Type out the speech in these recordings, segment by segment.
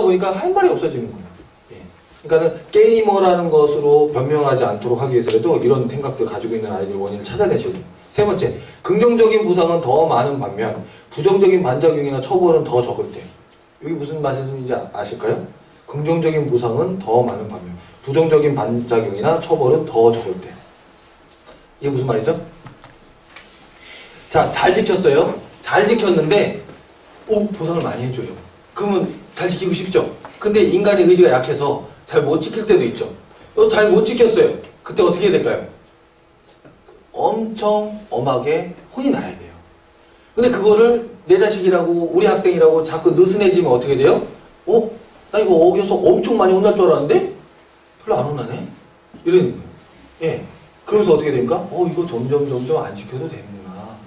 보니까 할 말이 없어지는 거예요. 예. 그러니까는 게이머라는 것으로 변명하지 않도록 하기 위해서라도 이런 생각들 가지고 있는 아이들 원인을 찾아내셔야 돼요. 세 번째, 긍정적인 보상은 더 많은 반면 부정적인 반작용이나 처벌은 더 적을 때. 여기 무슨 말씀인지 아실까요? 긍정적인 보상은 더 많은 반면 부정적인 반작용이나 처벌은 더 적을 때. 이게 무슨 말이죠? 자, 잘 지켰어요. 잘 지켰는데 보상을 많이 해줘요. 그러면 잘 지키고 싶죠? 근데 인간의 의지가 약해서 잘 못 지킬 때도 있죠. 잘 못 지켰어요. 그때 어떻게 해야 될까요? 엄청 엄하게 혼이 나야 돼요. 근데 그거를 내 자식이라고 우리 학생이라고 자꾸 느슨해지면 어떻게 돼요? 나 이거 어겨서 엄청 많이 혼날 줄 알았는데 별로 안 혼나네? 이러는 거예요. 예. 그러면서 어떻게 됩니까? 이거 점점 안 지켜도 되는구나.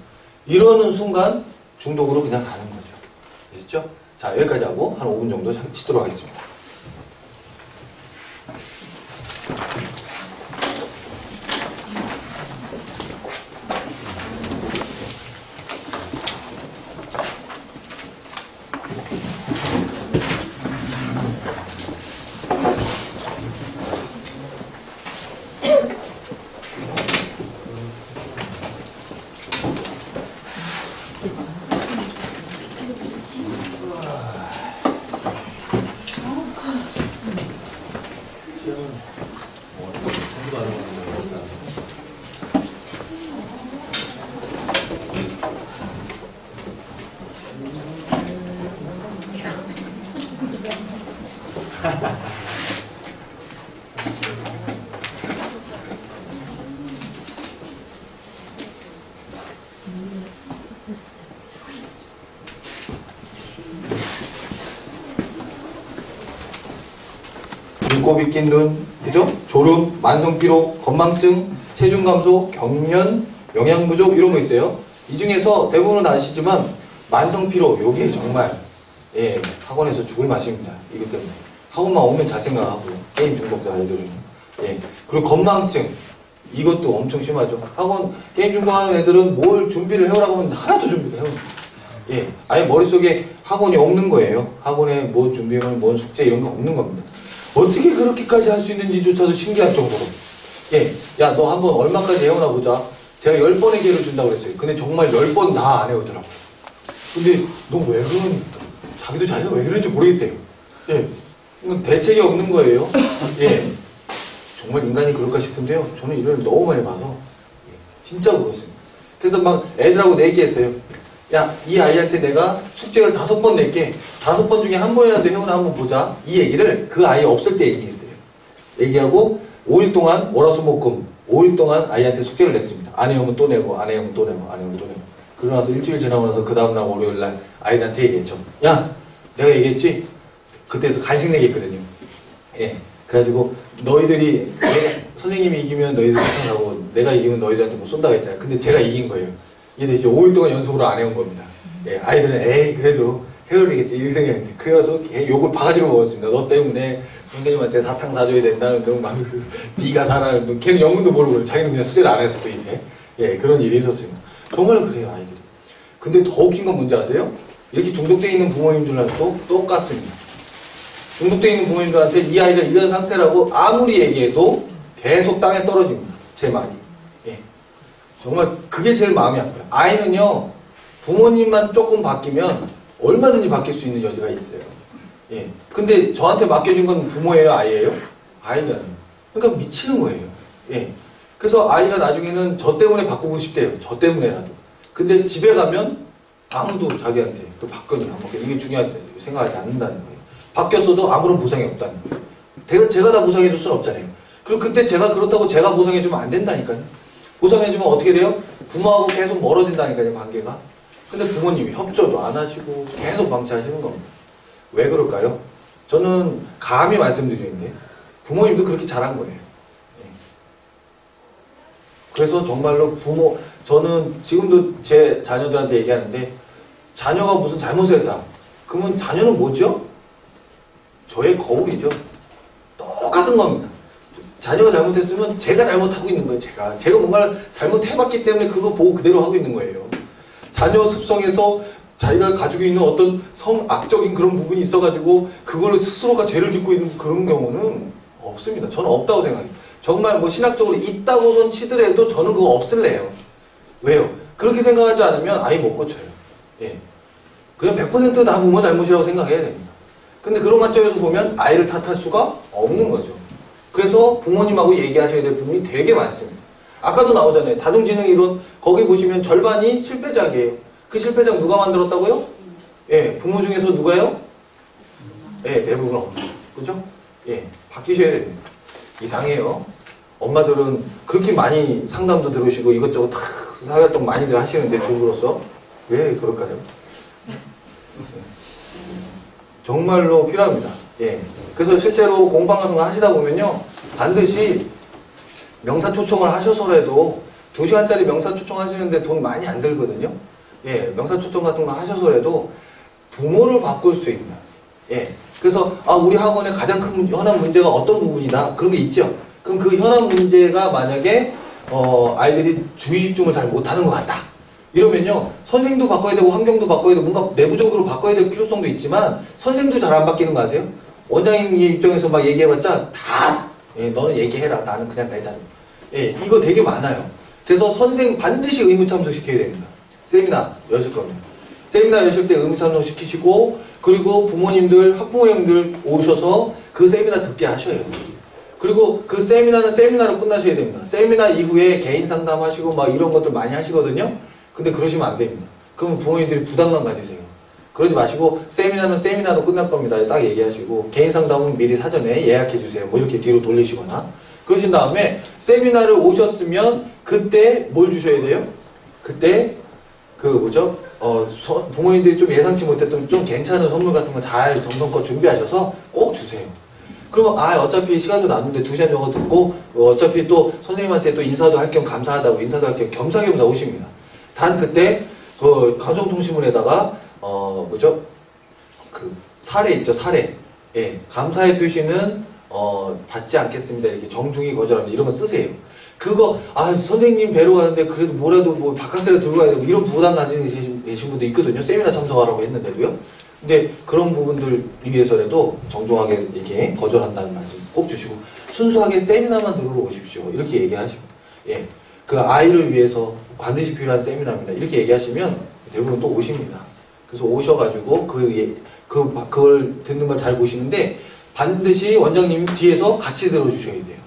이러는 순간 중독으로 그냥 가는 거죠. 아시죠? 자, 여기까지 하고 한 5분 정도 쉬도록 하겠습니다. 눈곱이 낀 눈, 그죠? 졸음, 만성피로, 건망증, 체중 감소, 경련, 영양 부족 이런 거 있어요. 이 중에서 대부분은 아시지만 만성피로, 요게 정말 학원에서 죽을 맛입니다. 이것 때문에 학원만 오면 잘 생각하고요. 게임 중독자 아이들은. 그리고 건망증, 이것도 엄청 심하죠. 학원 게임 중독하는 애들은 뭘 준비를 해오라고 하면 하나도 준비를 해옵니다. 아예 머릿속에 학원이 없는 거예요. 학원에 뭐 준비하면 뭔 숙제 이런 거 없는 겁니다. 어떻게 그렇게까지 할 수 있는지조차도 신기할 정도로. 야, 너 한번 얼마까지 해오나 보자. 제가 10번의 기회를 준다고 그랬어요. 근데 정말 10번 다 안 해오더라고요. 근데 너 왜 그러니까? 자기가 왜 그런지 모르겠대요. 이건 대책이 없는 거예요. 정말 인간이 그럴까 싶은데요. 저는 이런 걸 너무 많이 봐서 진짜 그렇습니다. 그래서 막 애들하고 내기했어요. 야, 이 아이한테 내가 숙제를 5번 낼게. 5번 중에 한 번이라도 해오나 한번 보자. 이 얘기를 그 아이 없을 때 얘기했어요. 얘기하고 5일 동안 월화수목금 5일 동안 아이한테 숙제를 냈습니다. 안 해오면 또 내고 안 해오면 또 내고 안 해오면 또 내고. 그러고 나서 일주일 지나고 나서 그 다음날 월요일날 아이한테 얘기했죠. 야, 내가 얘기했지? 그때서 간식 내기 했거든요. 그래가지고 너희들이 선생님이 이기면 너희들 사탕하고 내가 이기면 너희들한테 뭐 쏜다고 했잖아요. 근데 제가 이긴 거예요. 이게 이제 5일 동안 연속으로 안 해온 겁니다. 아이들은 그래도 해오리겠지 이렇게 생각했는데 그래서 욕을 바가지로 먹었습니다. 너 때문에 선생님한테 사탕 사줘야 된다는 둥 막 네가 사라는 둥. 걔는 영문도 모르고 자기는 그냥 수제를 안 했을 뿐인데 그런 일이 있었습니다. 정말 그래요 아이들이. 근데 더 웃긴 건 뭔지 아세요? 이렇게 중독되어 있는 부모님들한테도 똑같습니다. 중독되어 있는 부모님들한테 이 아이가 이런 상태라고 아무리 얘기해도 계속 땅에 떨어집니다. 제 말이. 정말 그게 제일 마음이 아파요. 아이는요, 부모님만 조금 바뀌면 얼마든지 바뀔 수 있는 여지가 있어요. 근데 저한테 맡겨진 건 부모예요, 아이예요? 아이잖아요. 그러니까 미치는 거예요. 그래서 아이가 나중에는 저 때문에 바꾸고 싶대요. 저 때문에라도. 근데 집에 가면 아무도 자기한테 바뀌었냐, 안 바뀌었냐, 이게 중요하다 생각하지 않는다는 거예요. 바뀌었어도 아무런 보상이 없다는 거예요. 제가 다 보상해줄 수는 없잖아요. 그럼 그때 제가 그렇다고 제가 보상해주면 안 된다니까요. 보상해주면 어떻게 돼요? 부모하고 계속 멀어진다니까요, 관계가. 근데 부모님이 협조도 안 하시고 계속 방치하시는 겁니다. 왜 그럴까요? 저는 감히 말씀드리는데 부모님도 그렇게 잘한 거예요. 그래서 정말로 저는 지금도 제 자녀들한테 얘기하는데 자녀가 무슨 잘못을 했다. 그러면 자녀는 뭐죠? 저의 거울이죠. 똑같은 겁니다. 자녀가 잘못했으면 제가 잘못하고 있는 거예요. 제가 뭔가를 잘못해봤기 때문에 그거 보고 그대로 하고 있는 거예요. 자녀 습성에서 자기가 가지고 있는 어떤 성악적인 그런 부분이 있어가지고 그걸로 스스로가 죄를 짓고 있는 그런 경우는 없습니다. 저는 없다고 생각해요. 정말 뭐 신학적으로 있다고선 치더라도 저는 그거 없을래요. 왜요? 그렇게 생각하지 않으면 아예 못 고쳐요. 예. 그냥 100%다 부모 잘못이라고 생각해야 됩니다. 근데 그런 관점에서 보면 아이를 탓할 수가 없는 거죠. 그래서 부모님하고 얘기하셔야 될 부분이 되게 많습니다. 아까도 나오잖아요. 다중지능이론 거기 보시면 절반이 실패작이에요. 그 실패작 누가 만들었다고요? 예, 부모 중에서 누가요? 예, 대부분 엄마. 그죠? 예, 바뀌셔야 됩니다. 이상해요. 엄마들은 그렇게 많이 상담도 들으시고 이것저것 다 사회활동 많이들 하시는데 주부로서 왜 그럴까요? 정말로 필요합니다. 예. 그래서 실제로 공방 같은 거 하시다 보면요. 반드시 명사 초청을 하셔서라도 2시간짜리 명사 초청 하시는데 돈 많이 안 들거든요. 예. 명사 초청 같은 거 하셔서라도 부모를 바꿀 수 있는. 예. 그래서 우리 학원의 가장 큰 현안 문제가 어떤 부분이다. 그런 게 있죠. 그럼 그 현안 문제가 만약에 아이들이 주의 집중을 잘 못하는 것 같다. 이러면요. 선생도 바꿔야 되고 환경도 바꿔야 되고 뭔가 내부적으로 바꿔야 될 필요성도 있지만 선생도 잘 안 바뀌는 거 아세요? 원장님 입장에서 막 얘기해봤자 다 너는 얘기해라. 나는 그냥 내다. 예, 이거 되게 많아요. 그래서 선생 반드시 의무 참석시켜야 됩니다. 세미나 여실 겁니다. 세미나 여실 때 의무 참석시키시고 그리고 부모님들, 학부모님들 오셔서 그 세미나 듣게 하셔요. 그리고 그 세미나는 세미나로 끝나셔야 됩니다. 세미나 이후에 개인 상담하시고 막 이런 것들 많이 하시거든요. 근데 그러시면 안 됩니다. 그러면 부모님들이 부담감 가지세요. 그러지 마시고 세미나는 세미나로 끝날 겁니다. 딱 얘기하시고 개인 상담은 미리 사전에 예약해 주세요. 뭐 이렇게 뒤로 돌리시거나 그러신 다음에 세미나를 오셨으면 그때 뭘 주셔야 돼요? 그때 그 뭐죠? 부모님들이 좀 예상치 못했던 좀 괜찮은 선물 같은 거 잘 정성껏 준비하셔서 꼭 주세요. 그럼 어차피 시간도 남는데 2시간 정도 듣고 어차피 또 선생님한테 또 인사도 할 겸 감사하다고 인사도 할 겸 겸사겸사 오십니다. 단 그때 그 가정통신문에다가 뭐죠? 그 사례 있죠, 사례. 예, 감사의 표시는 받지 않겠습니다. 이렇게 정중히 거절합니다. 이런 거 쓰세요. 그거 선생님 뵈러 가는데 그래도 뭐라도 뭐 바깥세를 들고 가야 되고 이런 부담 가지고 계신 분도 있거든요. 세미나 참석하라고 했는데도요. 근데 그런 부분들 위해서라도 정중하게 이렇게 거절한다는 말씀 꼭 주시고 순수하게 세미나만 들으러 오십시오. 이렇게 얘기하시고 예, 그 아이를 위해서 반드시 필요한 세미나입니다. 이렇게 얘기하시면 대부분 또 오십니다. 그래서 오셔가지고 그걸 듣는 걸 잘 보시는데 반드시 원장님이 뒤에서 같이 들어주셔야 돼요.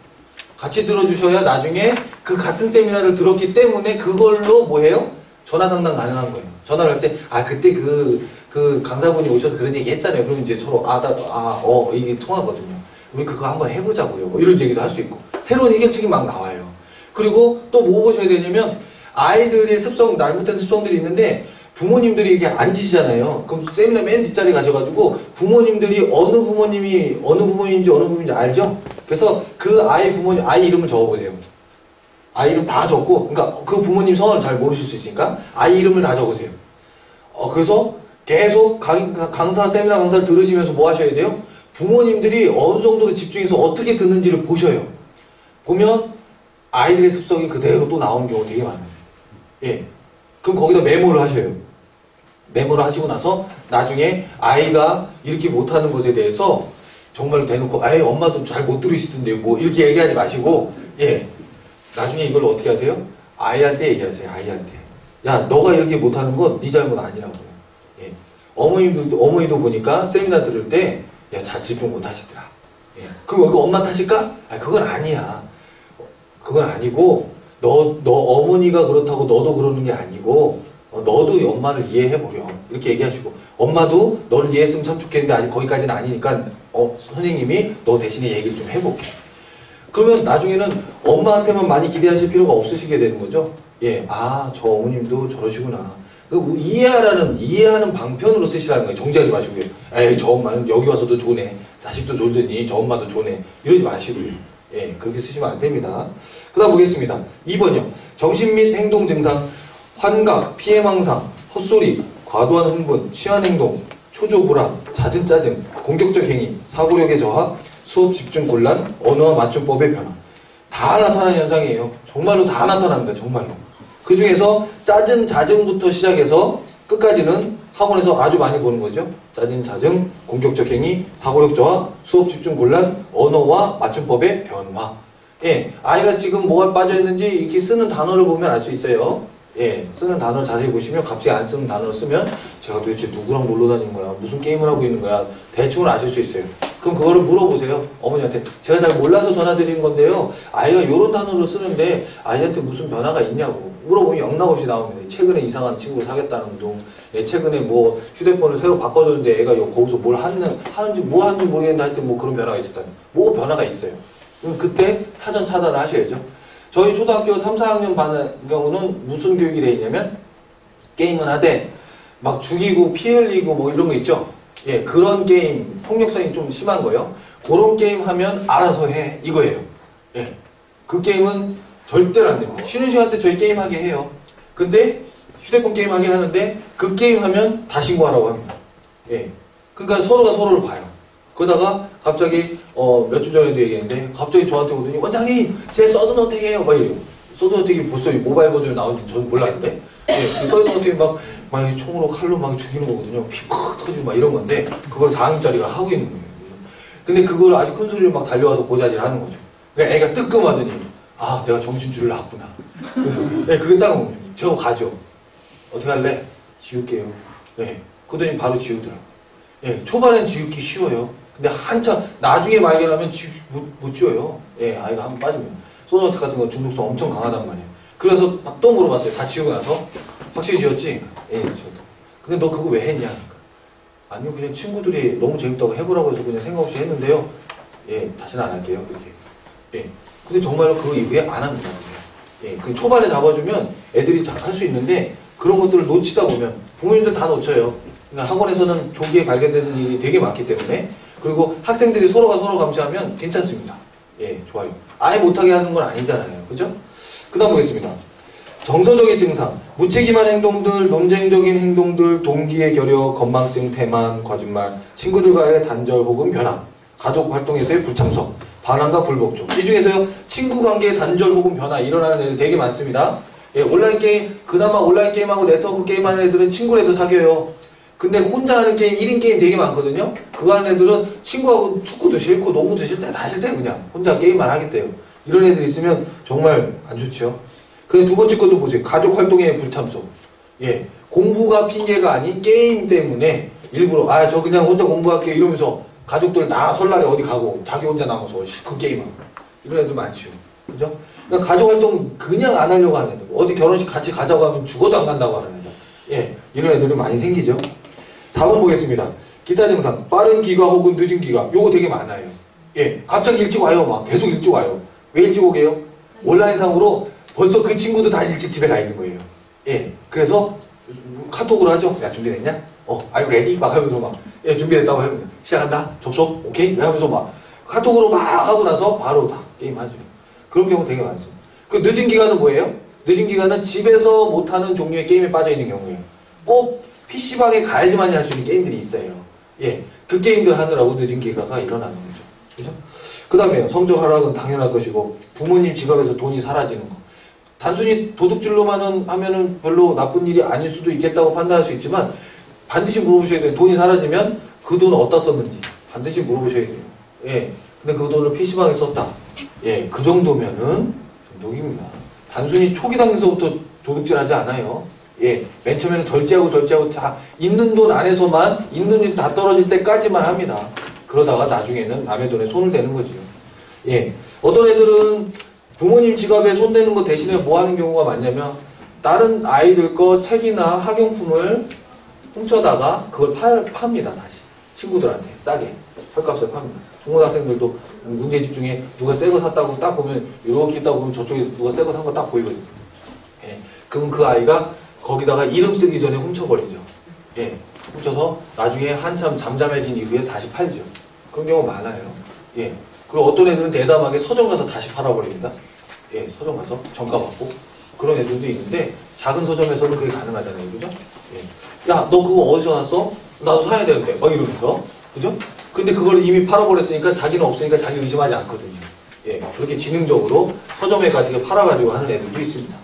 같이 들어주셔야 나중에 그 같은 세미나를 들었기 때문에 그걸로 뭐해요? 전화 상담 가능한 거예요. 전화를 할 때 그때 그 강사분이 오셔서 그런 얘기 했잖아요. 그러면 이제 서로 이게 통하거든요. 우리 그거 한번 해보자고요. 뭐 이런 얘기도 할 수 있고 새로운 해결책이 막 나와요. 그리고 또 뭐 보셔야 되냐면 아이들의 습성, 잘못된 습성들이 있는데 부모님들이 이게 앉으시잖아요. 그럼 세미나 맨 뒷자리 가셔가지고 부모님들이 어느 부모님인지 알죠? 그래서 그 아이 이름을 적어보세요. 아이 이름 다 적고, 그러니까 그 부모님 성함을 잘 모르실 수 있으니까 아이 이름을 다 적으세요. 그래서 계속 세미나 강사를 들으시면서 뭐 하셔야 돼요? 부모님들이 어느 정도로 집중해서 어떻게 듣는지를 보셔요. 보면 아이들의 습성이 그대로 또 나오는 경우 되게 많아요. 예. 그럼 거기다 메모를 하셔요. 메모를 하시고 나서 나중에 아이가 이렇게 못하는 것에 대해서 정말 대놓고 엄마도 잘 못 들으시던데 뭐 이렇게 얘기하지 마시고 예. 나중에 이걸 어떻게 하세요? 아이한테 얘기하세요. 아이한테. 야, 너가 이렇게 못하는 건 네 잘못 아니라고. 예. 어머니도 보니까 세미나 들을 때 야, 잘 집중 못 하시더라. 예. 그럼 이거 엄마 탓일까? 그건 아니야. 그건 아니고 너 어머니가 그렇다고 너도 그러는 게 아니고 너도 엄마를 이해해보렴. 이렇게 얘기하시고 엄마도 너를 이해했으면 참 좋겠는데 아직 거기까지는 아니니까 선생님이 너 대신에 얘기를 좀 해볼게. 그러면 나중에는 엄마한테만 많이 기대하실 필요가 없으시게 되는 거죠. 예, 저 어머님도 저러시구나. 이해하는 방편으로 쓰시라는 거예요. 정지하지 마시고요. 저 엄마는 여기 와서도 좋네. 자식도 졸더니 저 엄마도 좋네. 이러지 마시고요. 예, 그렇게 쓰시면 안 됩니다. 그 다음 보겠습니다. 2번이요. 정신 및 행동 증상, 환각, 피해망상, 헛소리, 과도한 흥분, 취한 행동, 초조 불안, 잦은 짜증, 공격적 행위, 사고력의 저하, 수업 집중 곤란, 언어와 맞춤법의 변화. 다 나타나는 현상이에요. 정말로 다 나타납니다. 정말로. 그 중에서 짜증부터 시작해서 끝까지는 학원에서 아주 많이 보는 거죠. 짜증, 자증, 공격적 행위, 사고력 저하, 수업 집중 곤란, 언어와 맞춤법의 변화. 예, 아이가 지금 뭐가 빠져있는지 이렇게 쓰는 단어를 보면 알 수 있어요. 예, 쓰는 단어를 자세히 보시면 갑자기 안 쓰는 단어를 쓰면 제가 도대체 누구랑 놀러 다니는 거야? 무슨 게임을 하고 있는 거야? 대충은 아실 수 있어요. 그럼 그거를 물어보세요. 어머니한테. 제가 잘 몰라서 전화드리는 건데요. 아이가 이런 단어를 쓰는데 아이한테 무슨 변화가 있냐고. 물어보면 영락없이 나옵니다. 최근에 이상한 친구 사귀었다는 둥. 예, 최근에 뭐 휴대폰을 새로 바꿔줬는데 애가 거기서 뭘 하는지 뭐 하는지 모르겠는데 하여튼 뭐 그런 변화가 있었다니. 뭐 변화가 있어요. 그럼 그때 사전 차단을 하셔야죠. 저희 초등학교 3, 4학년 반 경우는 무슨 교육이 돼 있냐면 게임을 하되 막 죽이고 피 흘리고 뭐 이런 거 있죠. 예, 그런 게임 폭력성이 좀 심한 거예요. 그런 게임 하면 알아서 해 이거예요. 예, 그 게임은 절대로 안 됩니다. 쉬는 시간 때 저희 게임 하게 해요. 근데 휴대폰 게임 하게 하는데 그 게임 하면 다 신고하라고 합니다. 예, 그러니까 서로가 서로를 봐요. 그러다가 갑자기 몇 주 전에도 얘기했는데 갑자기 저한테 오더니 원장님 제 서든어택이에요 막 이래요. 서든어택이 벌써 모바일 버전이 나온지 저는 몰랐는데 예, 그 서든어택이 막 총으로 칼로 막 죽이는 거거든요. 피 팍 터지고 막 이런 건데 그걸 4학년짜리가 하고 있는 거예요. 근데 그걸 아주 큰 소리로 막 달려와서 고자질 하는 거죠. 그러니까 애가 뜨끔하더니 아 내가 정신줄을 놨구나. 그래서 예, 그게 딱 옵니다. 저 가죠. 어떻게 할래? 지울게요. 예, 그러더니 바로 지우더라고요. 예, 초반엔 지우기 쉬워요. 근데 한참 나중에 발견하면 못 지워요. 예, 아이가 한번 빠지면 소노트 같은 거 중독성 엄청 강하단 말이에요. 그래서 막 또 물어봤어요. 다 지우고 나서 확실히 지웠지? 예, 지웠다. 근데 너 그거 왜 했냐? 아니요, 그냥 친구들이 너무 재밌다고 해보라고 해서 그냥 생각 없이 했는데요. 예, 다시는 안 할게요. 이렇게. 예, 근데 정말로 그 이후에 안 합니다. 예, 그 초반에 잡아주면 애들이 할 수 있는데 그런 것들을 놓치다 보면 부모님들 다 놓쳐요. 그러니까 학원에서는 조기에 발견되는 일이 되게 많기 때문에 그리고 학생들이 서로가 서로 감시하면 괜찮습니다. 예, 좋아요. 아예 못하게 하는 건 아니잖아요. 그죠? 그 다음 보겠습니다. 정서적인 증상, 무책임한 행동들, 논쟁적인 행동들, 동기의 결여, 건망증, 태만, 거짓말, 친구들과의 단절 혹은 변화, 가족 활동에서의 불참석, 반항과 불복종. 이 중에서요, 친구 관계의 단절 혹은 변화 일어나는 애들 되게 많습니다. 예, 온라인 게임, 그나마 온라인 게임하고 네트워크 게임하는 애들은 친구라도 사귀어요. 근데 혼자 하는 게임, 1인 게임 되게 많거든요? 그거 하는 애들은 친구하고 축구도 싫고 농구도 싫대, 다 싫대, 그냥. 혼자 게임만 하겠대요. 이런 애들 있으면 정말 안 좋죠. 그 두 번째 것도 보세요. 가족 활동에 불참석. 예. 공부가 핑계가 아닌 게임 때문에 일부러, 저 그냥 혼자 공부할게 이러면서 가족들 다 설날에 어디 가고 자기 혼자 남아서 실컷 게임하고. 이런 애들 많죠. 그죠? 그러니까 가족 활동 그냥 안 하려고 하는 애들. 어디 결혼식 같이 가자고 하면 죽어도 안 간다고 하는 애들. 예. 이런 애들이 많이 생기죠. 4번 보겠습니다. 기타 증상, 빠른 기가 혹은 늦은 기가. 요거 되게 많아요. 예, 갑자기 일찍 와요. 막 계속 일찍 와요. 왜 일찍 오게요? 온라인상으로 벌써 그 친구도 다 일찍 집에 가 있는 거예요. 예, 그래서 카톡으로 하죠. 야, 준비됐냐? Are you ready? 막 하면서 막, 예, 준비됐다고 하면 시작한다? 접속? 오케이? 하면서 막 카톡으로 막 하고 나서 바로 다 게임하죠. 그런 경우 되게 많습니다. 그 늦은 기간은 뭐예요? 늦은 기간은 집에서 못하는 종류의 게임에 빠져있는 경우예요. 꼭 PC방에 가야지만 할 수 있는 게임들이 있어요. 예, 그 게임들 하느라고 늦은 기가가 일어나는 거죠. 그죠? 그 다음에 성적 하락은 당연할 것이고 부모님 지갑에서 돈이 사라지는 거. 단순히 도둑질로만 하면은 별로 나쁜 일이 아닐 수도 있겠다고 판단할 수 있지만 반드시 물어보셔야 돼요. 돈이 사라지면 그 돈 어디다 썼는지 반드시 물어보셔야 돼요. 예, 근데 그 돈을 PC방에 썼다. 예, 그 정도면은 중독입니다. 단순히 초기 단계에서부터 도둑질 하지 않아요. 예, 맨 처음에는 절제하고 다 있는 돈 안에서만 있는 돈 다 떨어질 때까지만 합니다. 그러다가 나중에는 남의 돈에 손을 대는 거지요. 예, 어떤 애들은 부모님 지갑에 손 대는 거 대신에 뭐 하는 경우가 많냐면 다른 아이들 거 책이나 학용품을 훔쳐다가 그걸 팝니다. 다시 친구들한테 싸게 헐값에 팝니다. 중고등학생들도 문제집 중에 누가 새 거 샀다고 딱 보면 이렇게 있다고 보면 저쪽에 누가 새 거 산 거 딱 보이거든요. 예, 그럼 그 아이가 거기다가 이름 쓰기 전에 훔쳐버리죠. 예, 훔쳐서 나중에 한참 잠잠해진 이후에 다시 팔죠. 그런 경우 많아요. 예, 그리고 어떤 애들은 대담하게 서점 가서 다시 팔아버립니다. 예, 서점 가서 정가 받고 그런 애들도 있는데 작은 서점에서는 그게 가능하잖아요. 그죠? 예. 야, 너 그거 어디서 샀어? 나도 사야 되는데. 막 이러면서. 그죠? 근데 그걸 이미 팔아버렸으니까 자기는 없으니까 자기 의심하지 않거든요. 예, 그렇게 지능적으로 서점에 가지고 팔아가지고 하는 애들도 있습니다.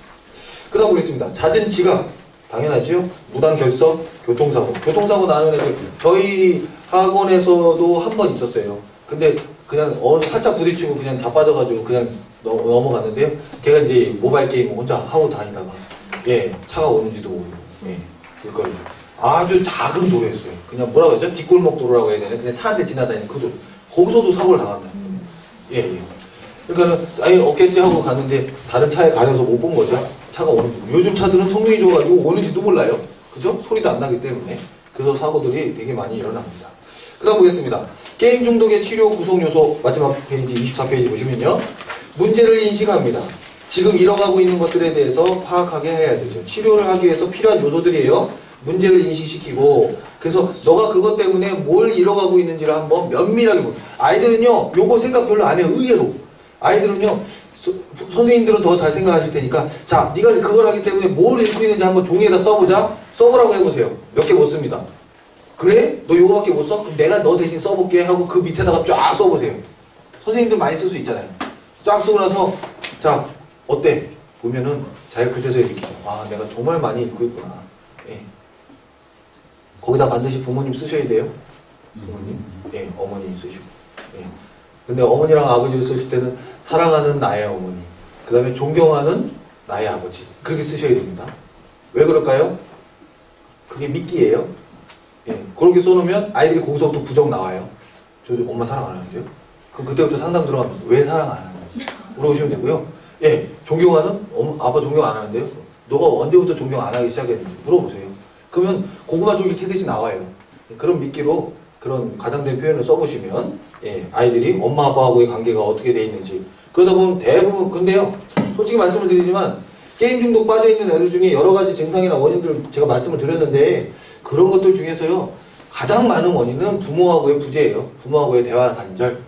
그 다음 보겠습니다. 잦은 지각. 당연하지요? 무단 결석, 교통사고. 교통사고 나는 애들, 저희 학원에서도 한 번 있었어요. 근데 그냥 살짝 부딪히고 그냥 자빠져가지고 그냥 넘어갔는데요. 걔가 이제 모바일 게임 혼자 하고 다니다가, 예, 차가 오는지도 모르고, 예, 그걸 아주 작은 도로였어요. 그냥 뭐라고 하죠? 뒷골목 도로라고 해야 되나? 그냥 차 한 대 지나다니는 그 도로. 거기서도 사고를 당한다. 예, 예. 그러니까는, 아니, 없겠지 하고 갔는데, 다른 차에 가려서 못 본 거죠. 차가 오는지. 요즘 차들은 성능이 좋아가지고 오는지도 몰라요. 그죠? 소리도 안 나기 때문에. 그래서 사고들이 되게 많이 일어납니다. 그 다음 보겠습니다. 게임 중독의 치료 구성 요소, 마지막 페이지 24페이지 보시면요. 문제를 인식합니다. 지금 잃어가고 있는 것들에 대해서 파악하게 해야 되죠. 치료를 하기 위해서 필요한 요소들이에요. 문제를 인식시키고, 그래서 너가 그것 때문에 뭘 잃어가고 있는지를 한번 면밀하게 보고. 아이들은요, 요거 생각 별로 안 해요. 의외로. 아이들은요, 선생님들은 더 잘 생각하실 테니까, 자, 네가 그걸 하기 때문에 뭘 잃고 있는지 한번 종이에다 써보자. 써보라고 해보세요. 몇 개 못 씁니다. 그래? 너 요거밖에 못 써? 그럼 내가 너 대신 써볼게 하고 그 밑에다가 쫙 써보세요. 선생님들 많이 쓸 수 있잖아요. 쫙 쓰고 나서, 자, 어때? 보면은 자기가 그제서야 느끼죠. 아, 내가 정말 많이 읽고 있구나. 예. 거기다 반드시 부모님 쓰셔야 돼요. 부모님. 예, 어머님 쓰시고. 예. 근데 어머니랑 아버지를 쓰실 때는 사랑하는 나의 어머니, 그 다음에 존경하는 나의 아버지. 그렇게 쓰셔야 됩니다. 왜 그럴까요? 그게 미끼예요. 예. 그렇게 써놓으면 아이들이 거기서부터 부정 나와요. 저 엄마 사랑 안 하는데요? 그럼 그때부터 상담 들어가면서 왜 사랑 안 하는지 물어보시면 되고요. 예. 존경하는 아빠 존경 안 하는데요? 너가 언제부터 존경 안 하기 시작했는지 물어보세요. 그러면 고구마 줄기 캐듯이 나와요. 그런 미끼로 그런 과장된 표현을 써보시면, 예, 아이들이 엄마 아빠하고의 관계가 어떻게 돼 있는지. 그러다 보면 대부분, 근데요, 솔직히 말씀을 드리지만 게임 중독 빠져있는 애들 중에 여러 가지 증상이나 원인들 제가 말씀을 드렸는데, 그런 것들 중에서요 가장 많은 원인은 부모하고의 부재예요. 부모하고의 대화 단절.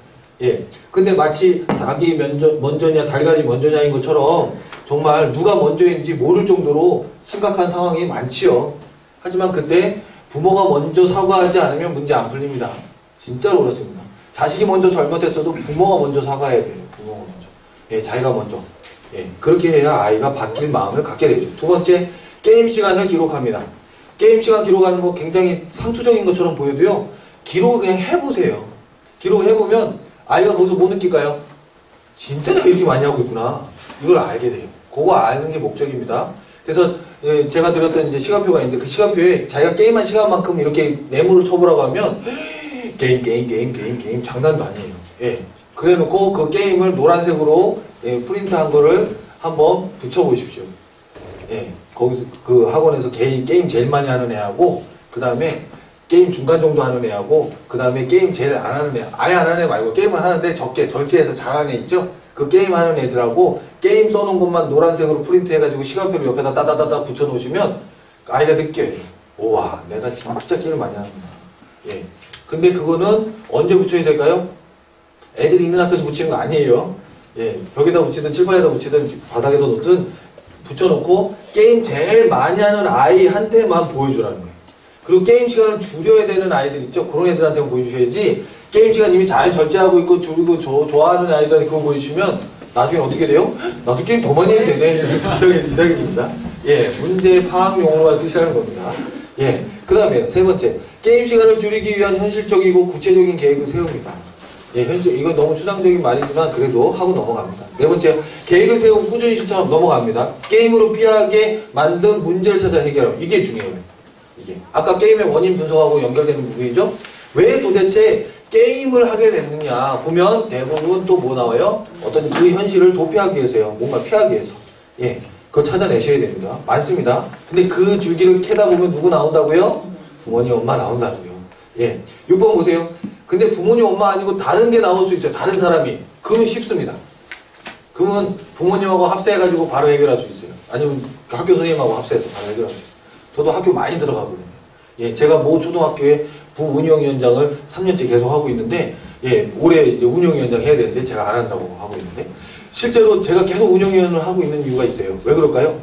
예. 근데 마치 닭이 먼저냐 달걀이 먼저냐인 것처럼 정말 누가 먼저인지 모를 정도로 심각한 상황이 많지요. 하지만 그때 부모가 먼저 사과하지 않으면 문제 안 풀립니다. 진짜로 그렇습니다. 자식이 먼저 잘못했어도 부모가 먼저 사과해야 돼요. 부모가 먼저. 예, 자기가 먼저. 예, 그렇게 해야 아이가 바뀔 마음을 갖게 되죠. 두 번째, 게임 시간을 기록합니다. 게임 시간 기록하는 거 굉장히 상투적인 것처럼 보여도요, 기록을 그냥 해보세요. 기록해보면 아이가 거기서 뭐 느낄까요? 진짜 내가 이렇게 많이 하고 있구나. 이걸 알게 돼요. 그거 아는 게 목적입니다. 그래서 예, 제가 드렸던 이제 시간표가 있는데 그 시간표에 자기가 게임한 시간만큼 이렇게 네모를 쳐보라고 하면 게임 장난도 아니에요. 예. 그래 놓고 그 게임을 노란색으로 예, 프린트한 거를 한번 붙여보십시오. 예. 거기서 그 학원에서 게임 제일 많이 하는 애하고 그 다음에 게임 중간 정도 하는 애하고 그 다음에 게임 제일 안 하는 애, 아예 안 하는 애 말고 게임을 하는데 적게 절제해서 잘하는 애 있죠? 그 게임 하는 애들하고 게임 써놓은 것만 노란색으로 프린트 해가지고 시간표를 옆에다 따다다다 붙여놓으시면 아이가 느껴요. 우와, 내가 진짜 게임을 많이 하는구나. 예. 근데 그거는 언제 붙여야 될까요? 애들이 있는 앞에서 붙이는 거 아니에요. 예. 벽에다 붙이든 칠판에다 붙이든 바닥에다 놓든 붙여놓고 게임 제일 많이 하는 아이한테만 보여주라는 거예요. 그리고 게임 시간을 줄여야 되는 아이들 있죠? 그런 애들한테만 보여주셔야지 게임 시간 이미 잘 절제하고 있고 줄이고 좋아하는 아이들한테 그거 보여주시면 나중에 어떻게 돼요? 나도 게임 더 많이 해도 되네. 이상해집니다. 예, 문제 파악용으로만 쓰시라는 겁니다. 예, 그 다음에 세 번째, 게임 시간을 줄이기 위한 현실적이고 구체적인 계획을 세웁니다. 예, 이건 너무 추상적인 말이지만 그래도 하고 넘어갑니다. 네 번째, 계획을 세우고 꾸준히 실천하고 넘어갑니다. 게임으로 피하게 만든 문제를 찾아 해결하고. 이게 중요해요. 이게 아까 게임의 원인 분석하고 연결되는 부분이죠. 왜 도대체 게임을 하게 됐느냐 보면 대부분 또 뭐 나와요? 어떤 그 현실을 도피하기 위해서요. 뭔가 피하기 위해서. 예, 그걸 찾아내셔야 됩니다. 많습니다. 근데 그 줄기를 캐다 보면 누구 나온다고요? 부모님, 엄마 나온다고요. 예, 6번 보세요. 근데 부모님, 엄마 아니고 다른 게 나올 수 있어요. 다른 사람이. 그러면 쉽습니다. 그러면 부모님하고 합세해가지고 바로 해결할 수 있어요. 아니면 학교 선생님하고 합세해서 바로 해결할 수 있어요. 저도 학교 많이 들어가거든요. 예, 제가 모 초등학교에 부운영위원장을 3년째 계속 하고 있는데, 예, 올해 이제 운영위원장 해야 되는데 제가 안 한다고 하고 있는데, 실제로 제가 계속 운영위원을 하고 있는 이유가 있어요. 왜 그럴까요?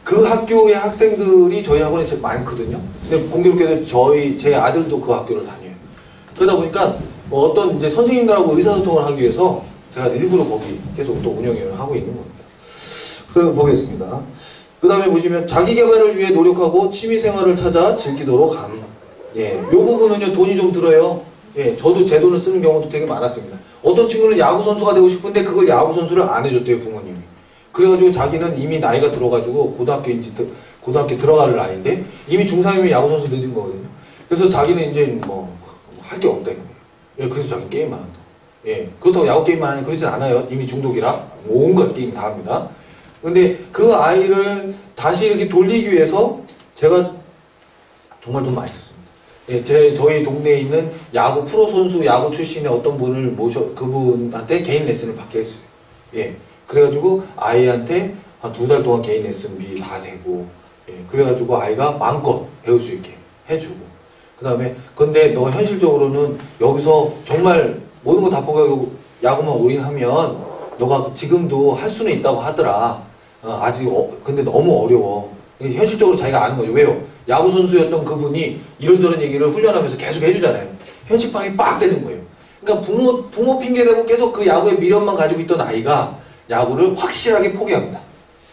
그 학교의 학생들이 저희 학원에 제일 많거든요. 근데 공교롭게도 제 아들도 그 학교를 다녀요. 그러다 보니까 뭐 어떤 이제 선생님들하고 의사소통을 하기 위해서 제가 일부러 거기 계속 또 운영위원을 하고 있는 겁니다. 그럼 보겠습니다. 그 다음에 보시면 자기 개발을 위해 노력하고 취미 생활을 찾아 즐기도록 함. 예, 요 부분은요 돈이 좀 들어요. 예, 저도 제 돈을 쓰는 경우도 되게 많았습니다. 어떤 친구는 야구 선수가 되고 싶은데 그걸 야구 선수를 안 해줬대요 부모님이. 그래가지고 자기는 이미 나이가 들어가지고 고등학교 들어갈 나이인데 이미 중3이면 야구 선수 늦은 거거든요. 그래서 자기는 이제 뭐 할 게 없다 이거예요. 예, 그래서 자기 게임만 한다. 예, 그렇다고 야구 게임만 하니 그러진 않아요. 이미 중독이라 온갖 게임 다 합니다. 근데 그 아이를 다시 이렇게 돌리기 위해서 제가 정말 돈 많이 썼습니다. 예, 저희 동네에 있는 야구 프로 선수, 야구 출신의 어떤 분을 그분한테 개인 레슨을 받게 했어요. 예, 그래가지고 아이한테 한 2달 동안 개인 레슨비 다 대고, 예, 그래가지고 아이가 마음껏 배울 수 있게 해주고, 그 다음에, 근데 너 현실적으로는 여기서 정말 모든 거 다 포기하고 야구만 올인하면 너가 지금도 할 수는 있다고 하더라. 근데 너무 어려워. 현실적으로 자기가 아는 거죠. 왜요? 야구 선수였던 그분이 이런저런 얘기를 훈련하면서 계속 해주잖아요. 현실방이 빡 되는 거예요. 그러니까 부모 핑계대고 계속 그 야구의 미련만 가지고 있던 아이가 야구를 확실하게 포기합니다.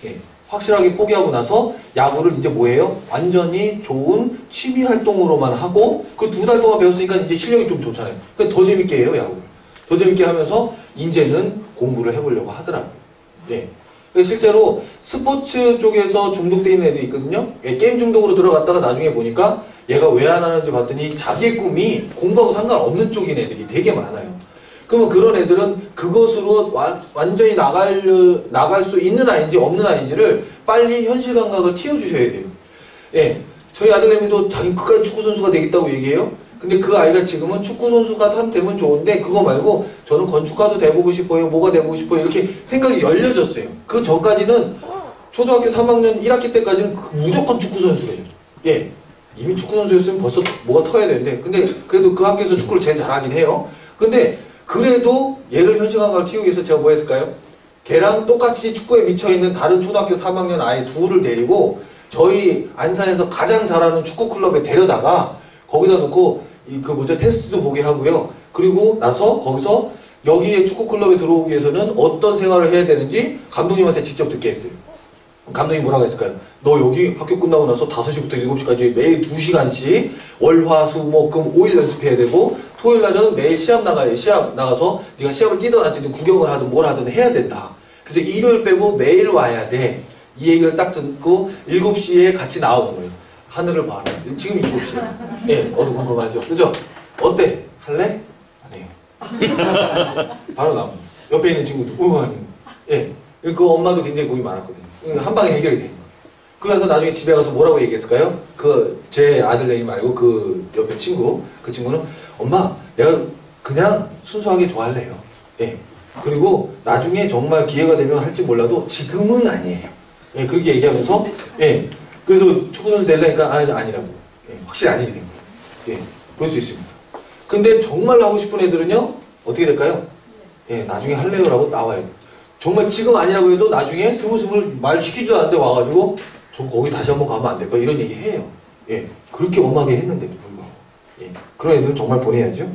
예, 확실하게 포기하고 나서 야구를 이제 뭐예요? 완전히 좋은 취미 활동으로만 하고 그 2달 동안 배웠으니까 이제 실력이 좀 좋잖아요. 그러니까 더 재밌게 해요, 야구를. 더 재밌게 하면서 이제는 공부를 해보려고 하더라고요. 예. 실제로 스포츠 쪽에서 중독되어 있는 애도 있거든요. 예, 게임 중독으로 들어갔다가 나중에 보니까 얘가 왜 안 하는지 봤더니 자기의 꿈이 공부하고 상관없는 쪽인 애들이 되게 많아요. 그러면 그런 애들은 그것으로 완전히 나갈 수 있는 아이인지 없는 아이인지를 빨리 현실 감각을 틔워주셔야 돼요. 예, 저희 아들내미도 자기 끝까지 축구선수가 되겠다고 얘기해요. 근데 그 아이가 지금은 축구선수가 되면 좋은데 그거 말고 저는 건축가도 돼보고 싶어요. 뭐가 돼보고 싶어요. 이렇게 생각이 열려졌어요. 그 전까지는 초등학교 3학년 1학기 때까지는 무조건 축구선수래요. 예, 이미 축구선수였으면 벌써 뭐가 터야 되는데 근데 그래도 그 학교에서 축구를 제일 잘하긴 해요. 근데 그래도 얘를 현실감각을 틔우기 위해서 제가 뭐 했을까요? 걔랑 똑같이 축구에 미쳐있는 다른 초등학교 3학년 아이 둘을 데리고 저희 안산에서 가장 잘하는 축구클럽에 데려다가 거기다 놓고 테스트도 보게 하고요. 그리고 나서 거기서 여기에 축구클럽에 들어오기 위해서는 어떤 생활을 해야 되는지 감독님한테 직접 듣게 했어요. 감독님 뭐라고 했을까요? 너 여기 학교 끝나고 나서 5시부터 7시까지 매일 2시간씩 월, 화, 수, 목, 금 5일 연습해야 되고 토요일 날은 매일 시합 나가요. 시합 나가서 네가 시합을 뛰든 안 뛰든 구경을 하든 뭘 하든 해야 된다. 그래서 일요일 빼고 매일 와야 돼. 이 얘기를 딱 듣고 7시에 같이 나오는 거예요. 하늘을 봐라. 지금 7시에. 예, 어두컴컴하죠. 그죠? 어때? 할래? 안 해요. 바로 나옵니다. 옆에 있는 친구도 하는. 예. 그 엄마도 굉장히 고민이 많았거든요. 한 방에 해결이 되는 거예요. 그래서 나중에 집에 가서 뭐라고 얘기했을까요? 제 아들내미 말고 그 옆에 친구, 그 친구는 엄마, 내가 그냥 순수하게 좋아할래요. 예. 그리고 나중에 정말 기회가 되면 할지 몰라도 지금은 아니에요. 예, 그렇게 얘기하면서, 예. 그래서 축구선수 되려니까 아니라고. 예, 확실히 아니게 된 거예요. 예. 그럴 수 있습니다. 근데 정말 하고 싶은 애들은요, 어떻게 될까요? 예, 나중에 할래요라고 나와요. 정말 지금 아니라고 해도 나중에 스물스물 말 시키지도 않는데 와가지고 저 거기 다시 한번 가면 안 될까? 이런 얘기 해요. 예, 그렇게 엄하게 했는데도 불구하고. 예, 그런 애들은 정말 보내야죠.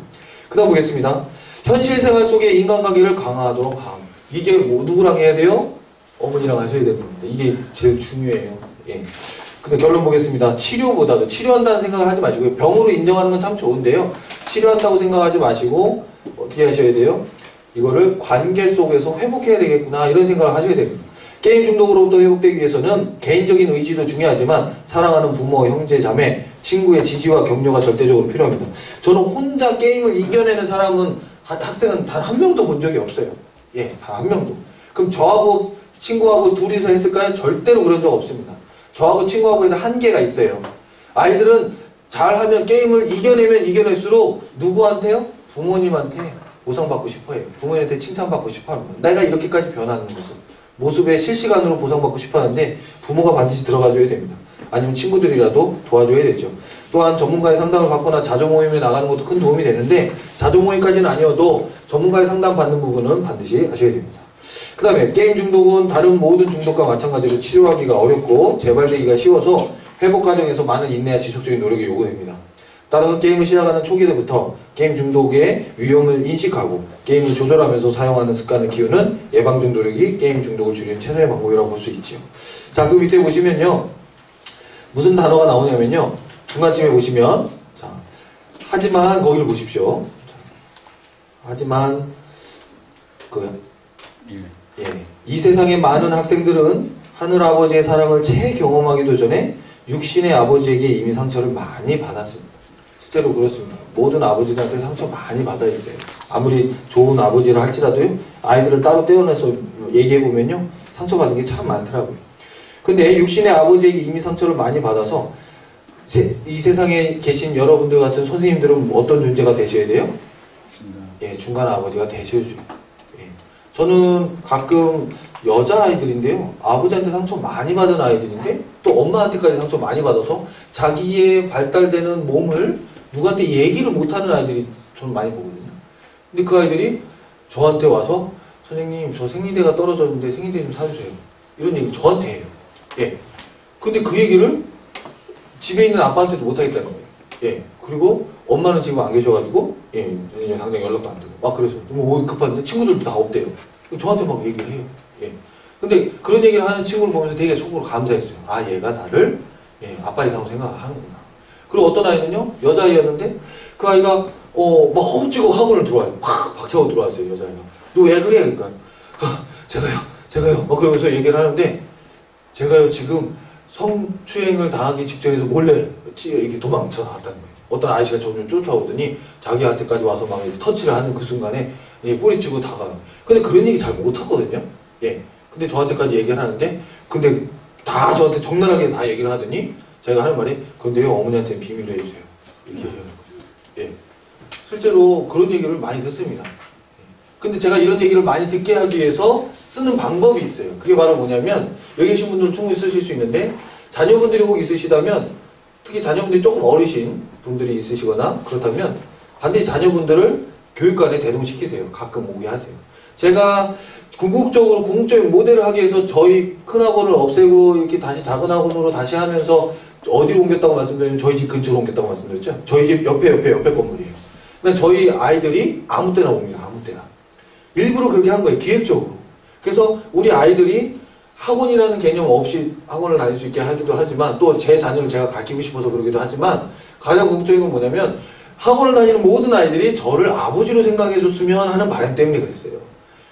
그 다음 보겠습니다. 현실 생활 속의 인간관계를 강화하도록 함. 이게 뭐 누구랑 해야 돼요? 어머니랑 하셔야 됩니다. 이게 제일 중요해요. 예. 근데 결론 보겠습니다. 치료보다도 치료한다는 생각을 하지 마시고요. 병으로 인정하는 건 참 좋은데요. 치료한다고 생각하지 마시고 어떻게 하셔야 돼요? 이거를 관계 속에서 회복해야 되겠구나 이런 생각을 하셔야 됩니다. 게임 중독으로부터 회복되기 위해서는 개인적인 의지도 중요하지만 사랑하는 부모, 형제, 자매, 친구의 지지와 격려가 절대적으로 필요합니다. 저는 혼자 게임을 이겨내는 사람은 학생은 단 한 명도 본 적이 없어요. 예, 단 한 명도. 그럼 저하고 친구하고 둘이서 했을까요? 절대로 그런 적 없습니다. 저하고 친구하고에도 한계가 있어요. 아이들은 잘하면 게임을 이겨내면 이겨낼수록 누구한테요? 부모님한테 보상받고 싶어해요. 부모님한테 칭찬받고 싶어합니다. 내가 이렇게까지 변하는 모습에 실시간으로 보상받고 싶어하는데 부모가 반드시 들어가줘야 됩니다. 아니면 친구들이라도 도와줘야 되죠. 또한 전문가의 상담을 받거나 자조모임에 나가는 것도 큰 도움이 되는데 자조모임까지는 아니어도 전문가의 상담 받는 부분은 반드시 하셔야 됩니다. 그 다음에 게임 중독은 다른 모든 중독과 마찬가지로 치료하기가 어렵고 재발되기가 쉬워서 회복 과정에서 많은 인내와 지속적인 노력이 요구됩니다. 따라서 게임을 시작하는 초기 때부터 게임 중독의 위험을 인식하고 게임을 조절하면서 사용하는 습관을 키우는 예방적 노력이 게임 중독을 줄이는 최선의 방법이라고 볼 수 있지요. 자, 그 밑에 보시면요. 무슨 단어가 나오냐면요. 중간쯤에 보시면, 자, 하지만 거기를 보십시오. 자, 하지만, 예. 이 세상의 많은 학생들은 하늘아버지의 사랑을 채 경험하기도 전에 육신의 아버지에게 이미 상처를 많이 받았습니다. 실제로 그렇습니다. 모든 아버지들한테 상처 많이 받아 있어요. 아무리 좋은 아버지를 할지라도요, 아이들을 따로 떼어내서 얘기해보면요, 상처받은 게 참 많더라고요. 근데 육신의 아버지에게 이미 상처를 많이 받아서 이 세상에 계신 여러분들 같은 선생님들은 어떤 존재가 되셔야 돼요? 예, 중간 아버지가 되셔야죠. 예. 저는 가끔 여자아이들인데요, 아버지한테 상처 많이 받은 아이들인데 또 엄마한테까지 상처 많이 받아서 자기의 발달되는 몸을 누구한테 얘기를 못하는 아이들이 저는 많이 보거든요. 근데 그 아이들이 저한테 와서 선생님 저 생리대가 떨어졌는데 생리대 좀 사주세요, 이런 얘기를 저한테 해요. 예. 근데 그 얘기를 집에 있는 아빠한테도 못하겠다는 거예요. 예. 그리고 엄마는 지금 안 계셔가지고, 예, 당장 연락도 안 되고. 아, 그래서 너무 급한데 친구들도 다 없대요. 저한테 막 얘기를 해요. 예. 근데 그런 얘기를 하는 친구를 보면서 되게 속으로 감사했어요. 아, 얘가 나를, 예, 아빠 이상으로 생각하는구나. 그리고 어떤 아이는요, 여자아이였는데, 그 아이가, 막 허겁지겁 학원을 들어와요. 팍! 박차고 들어왔어요, 여자아이가. 너 왜 그래? 그러니까, 제가요. 막 그러면서 얘기를 하는데, 제가요, 지금 성추행을 당하기 직전에서 몰래 이렇게 도망쳐 나왔다는 거예요. 어떤 아저씨가 점점 쫓아오더니 자기한테까지 와서 막 이렇게 터치를 하는 그 순간에 예, 뿌리치고 다가요. 근데 그런 얘기 잘 못하거든요. 예. 근데 저한테까지 얘기를 하는데, 근데 다 저한테 적나라하게 다 얘기를 하더니 제가 하는 말이, 근데요, 어머니한테 비밀로 해주세요. 이렇게 얘기하는 거예요. 예. 실제로 그런 얘기를 많이 듣습니다. 근데 제가 이런 얘기를 많이 듣게 하기 위해서 쓰는 방법이 있어요. 그게 바로 뭐냐면, 여기 계신 분들은 충분히 쓰실 수 있는데, 자녀분들이 꼭 있으시다면, 특히 자녀분들이 조금 어리신 분들이 있으시거나 그렇다면 반드시 자녀분들을 교육관에 대동시키세요. 가끔 오게 하세요. 제가 궁극적인 모델을 하기 위해서 저희 큰 학원을 없애고 이렇게 다시 작은 학원으로 다시 하면서 어디로 옮겼다고 말씀드리면 저희 집 근처로 옮겼다고 말씀드렸죠. 저희 집 옆에 건물이에요. 그러니까 저희 아이들이 아무 때나 옵니다. 아무 때나. 일부러 그렇게 한 거예요. 기획적으로. 그래서 우리 아이들이 학원이라는 개념 없이 학원을 다닐 수 있게 하기도 하지만, 또 제 자녀를 제가 가르치고 싶어서 그러기도 하지만, 가장 궁극적인 건 뭐냐면 학원을 다니는 모든 아이들이 저를 아버지로 생각해줬으면 하는 바람 때문에 그랬어요.